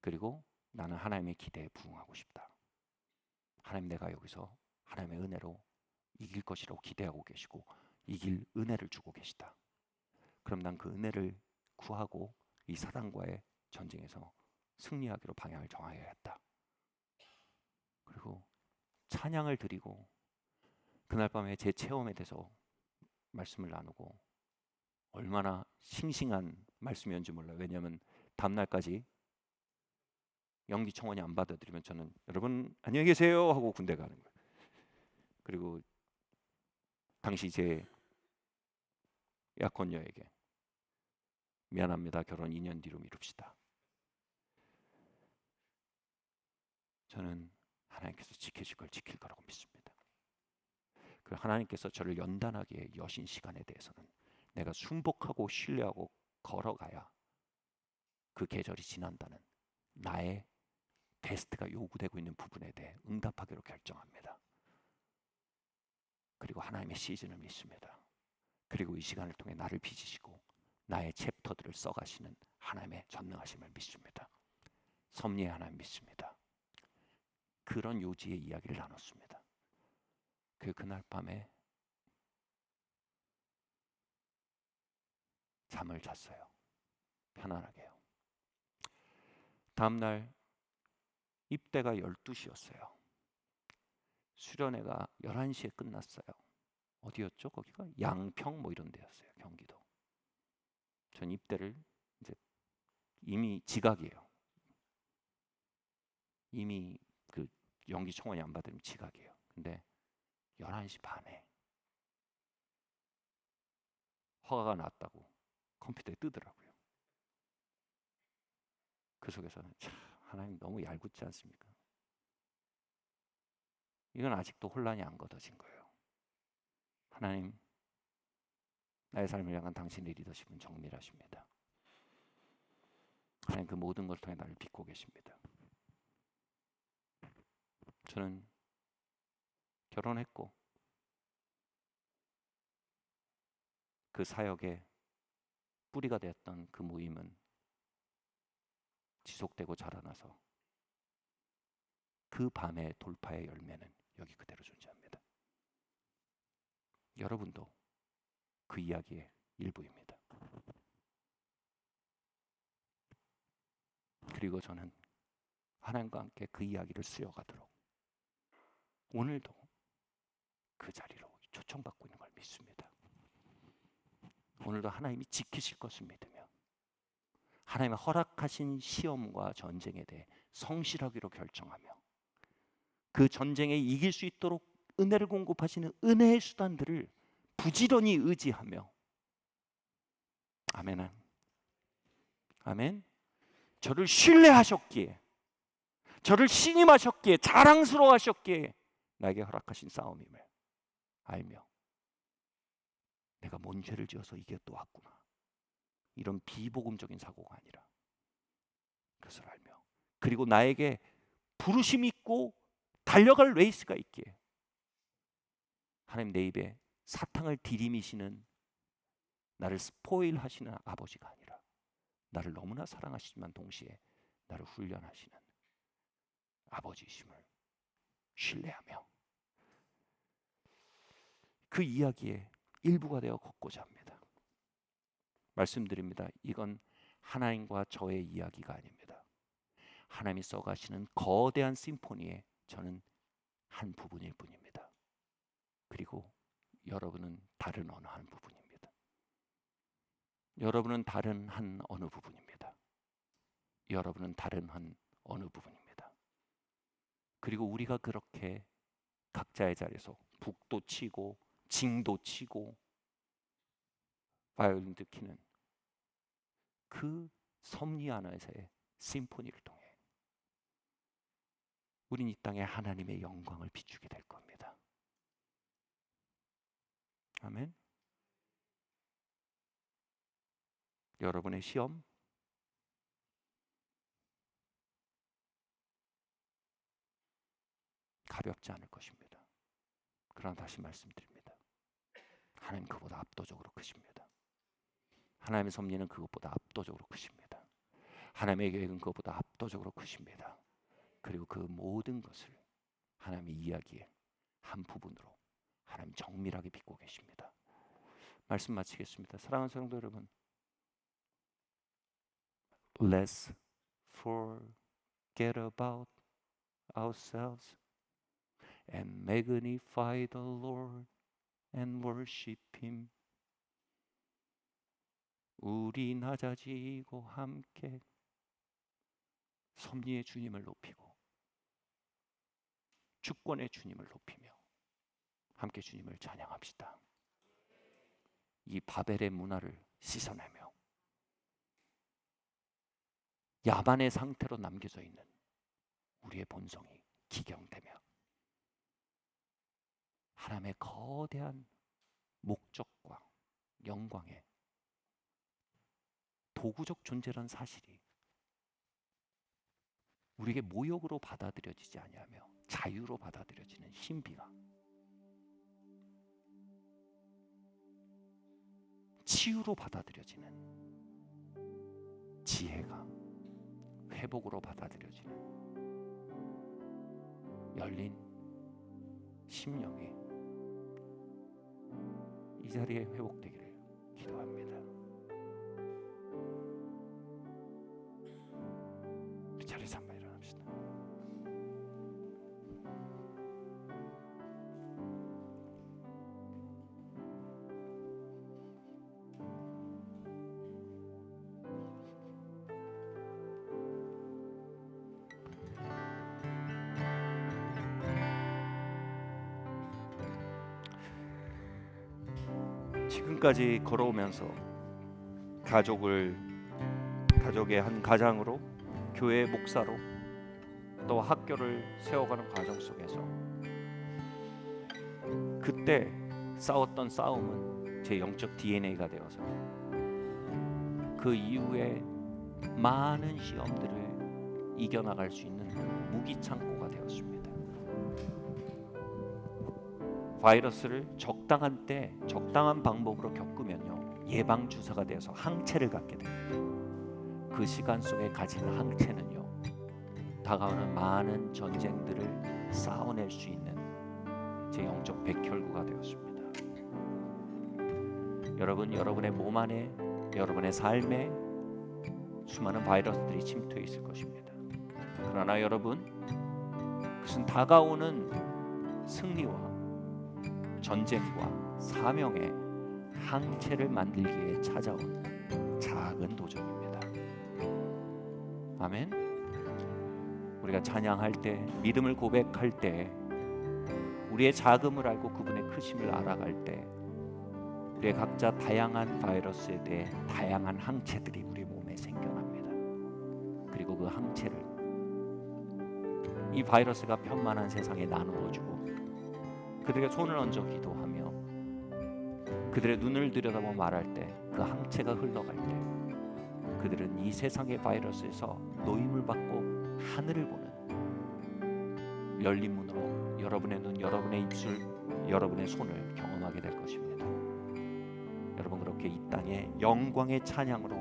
그리고 나는 하나님의 기대에 부응하고 싶다. 하나님, 내가 여기서 하나님의 은혜로 이길 것이라고 기대하고 계시고 이길 은혜를 주고 계시다. 그럼 난 그 은혜를 구하고 이 사단과의 전쟁에서 승리하기로 방향을 정하여야겠다. 그리고 찬양을 드리고 그날 밤에 제 체험에 대해서 말씀을 나누고, 얼마나 싱싱한 말씀이었는지 몰라요. 왜냐하면 다음날까지 연기 청원이 안 받아들이면 저는 여러분 안녕히 계세요 하고 군대 가는 거예요. 그리고 당시 제 약혼녀에게 미안합니다. 결혼 2년 뒤로 미룹시다. 저는 하나님께서 지키실 걸 지킬 거라고 믿습니다. 그 하나님께서 저를 연단하기에 여신 시간에 대해서는 내가 순복하고 신뢰하고 걸어가야 그 계절이 지난다는 나의 베스트가 요구되고 있는 부분에 대해 응답하기로 결정합니다. 그리고 하나님의 시즌을 믿습니다. 그리고 이 시간을 통해 나를 빚으시고 나의 챕터들을 써가시는 하나님의 전능하심을 믿습니다. 섭리의 하나님 믿습니다. 그런 요지의 이야기를 나눴습니다. 그날 밤에 잠을 잤어요. 편안하게요. 다음날 입대가 12시였어요. 수련회가 11시에 끝났어요. 어디였죠? 거기가 양평 이런 데였어요. 경기도. 전 입대를 이제 이미 지각이에요. 이미 그 연기 청원이 안 받으면 지각이에요. 근데 11시 반에 허가가 났다고 컴퓨터에 뜨더라고요. 그 속에서는 참 하나님 너무 얄궂지 않습니까? 이건 아직도 혼란이 안 걷어진 거예요. 하나님, 나의 삶을 향한 당신의 리더십은 정밀하십니다. 하나님, 그 모든 걸 통해 나를 빚고 계십니다. 저는 결혼했고 그 사역의 뿌리가 되었던 그 모임은 지속되고 자라나서 그 밤의 돌파의 열매는 여기 그대로 존재합니다. 여러분도 그 이야기의 일부입니다. 그리고 저는 하나님과 함께 그 이야기를 수여가도록 오늘도 그 자리로 초청받고 있는 걸 믿습니다. 오늘도 하나님이 지키실 것을 믿으며 하나님의 허락하신 시험과 전쟁에 대해 성실하기로 결정하며 그 전쟁에 이길 수 있도록 은혜를 공급하시는 은혜의 수단들을 부지런히 의지하며, 아멘은 아멘. 저를 신뢰하셨기에, 저를 신임하셨기에, 자랑스러워하셨기에 나에게 허락하신 싸움임을 알며 내가 뭔 죄를 지어서 이게 또 왔구나, 이런 비복음적인 사고가 아니라 그것을 알며, 그리고 나에게 부르심이 있고 달려갈 레이스가 있기에 하나님 내 입에 사탕을 들이미시는, 나를 스포일 하시는 아버지가 아니라 나를 너무나 사랑하시지만 동시에 나를 훈련하시는 아버지이심을 신뢰하며 그 이야기의 일부가 되어 걷고자 합니다. 말씀드립니다. 이건 하나님과 저의 이야기가 아닙니다. 하나님이 써가시는 거대한 심포니에 저는 한 부분일 뿐입니다. 그리고 여러분은 다른 어느 한 부분입니다. 여러분은 다른 한 어느 부분입니다. 여러분은 다른 한 어느 부분입니다. 그리고 우리가 그렇게 각자의 자리에서 북도 치고 징도 치고 바이올린도 키는 그 섭리 안에서의 심포니를 통해 우린 이 땅에 하나님의 영광을 비추게 될 겁니다. 아멘. 여러분의 시험, 가볍지 않을 것입니다. 그러나 다시 말씀드립니다. 하나님 그보다 압도적으로 크십니다. 하나님의 섭리는 그것보다 압도적으로 크십니다. 하나님의 계획은 그것보다 압도적으로 크십니다. 그리고 그 모든 것을 하나님의 이야기의 한 부분으로 하나님 정밀하게 빚고 계십니다. 말씀 마치겠습니다. 사랑하는 성도 여러분, Let's forget about ourselves and magnify the Lord and worship Him. 우리 낮아지고 함께 섭리의 주님을 높이고 주권의 주님을 높이며 함께 주님을 찬양합시다. 이 바벨의 문화를 씻어내며 야만의 상태로 남겨져 있는 우리의 본성이 기경되며 하나님의 거대한 목적과 영광의 도구적 존재라는 사실이 우리에게 모욕으로 받아들여지지 아니하며 자유로 받아들여지는 신비가, 치유로 받아들여지는 지혜가, 회복으로 받아들여지는 열린 심령이 이 자리에 회복되기를 기도합니다. 우리 자리에서 한번 일어납시다. 지금까지 걸어오면서 가족의 한 가장으로, 교회의 목사로, 또 학교를 세워가는 과정 속에서 그때 싸웠던 싸움은 제 영적 DNA가 되어서 그 이후에 많은 시험들을 이겨나갈 수 있는 무기창고가 되었습니다. 바이러스를 적당한 때 적당한 방법으로 겪으면요, 예방 주사가 되어서 항체를 갖게 됩니다. 그 시간 속에 가진 항체는요, 다가오는 많은 전쟁들을 싸워낼 수 있는 제 영적 백혈구가 되었습니다. 여러분, 여러분의 몸 안에, 여러분의 삶에 수많은 바이러스들이 침투해 있을 것입니다. 그러나 여러분, 그것은 다가오는 승리와 전쟁과 사명의 항체를 만들기 위해 찾아온 작은 도전입니다. 아멘. 우리가 찬양할 때, 믿음을 고백할 때, 우리의 작음을 알고 그분의 크심을 알아갈 때, 우리의 각자 다양한 바이러스에 대해 다양한 항체들이 우리 몸에 생겨납니다. 그리고 그 항체를 이 바이러스가 편만한 세상에 나누어주고 그들에게 손을 얹어 기도하며 그들의 눈을 들여다보며 말할 때 그 항체가 흘러갈 때 그들은 이 세상의 바이러스에서 노임을 받고 하늘을 보는 열린 문으로 여러분의 눈, 여러분의 입술, 여러분의 손을 경험하게 될 것입니다. 여러분 그렇게 이 땅에 영광의 찬양으로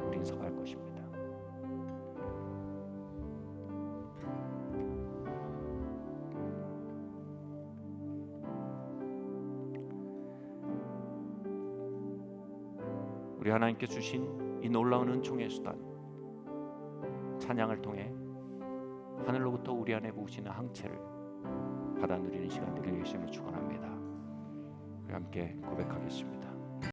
우린 서갈 것입니다. 우리 하나님께 주신 이 놀라운 은총의 수단 찬양을 통해 하늘로부터 우리 안에 부으시는 항체를 받아 누리는 시간 되길 예수님으로 축원합니다. 우리 함께 고백하겠습니다.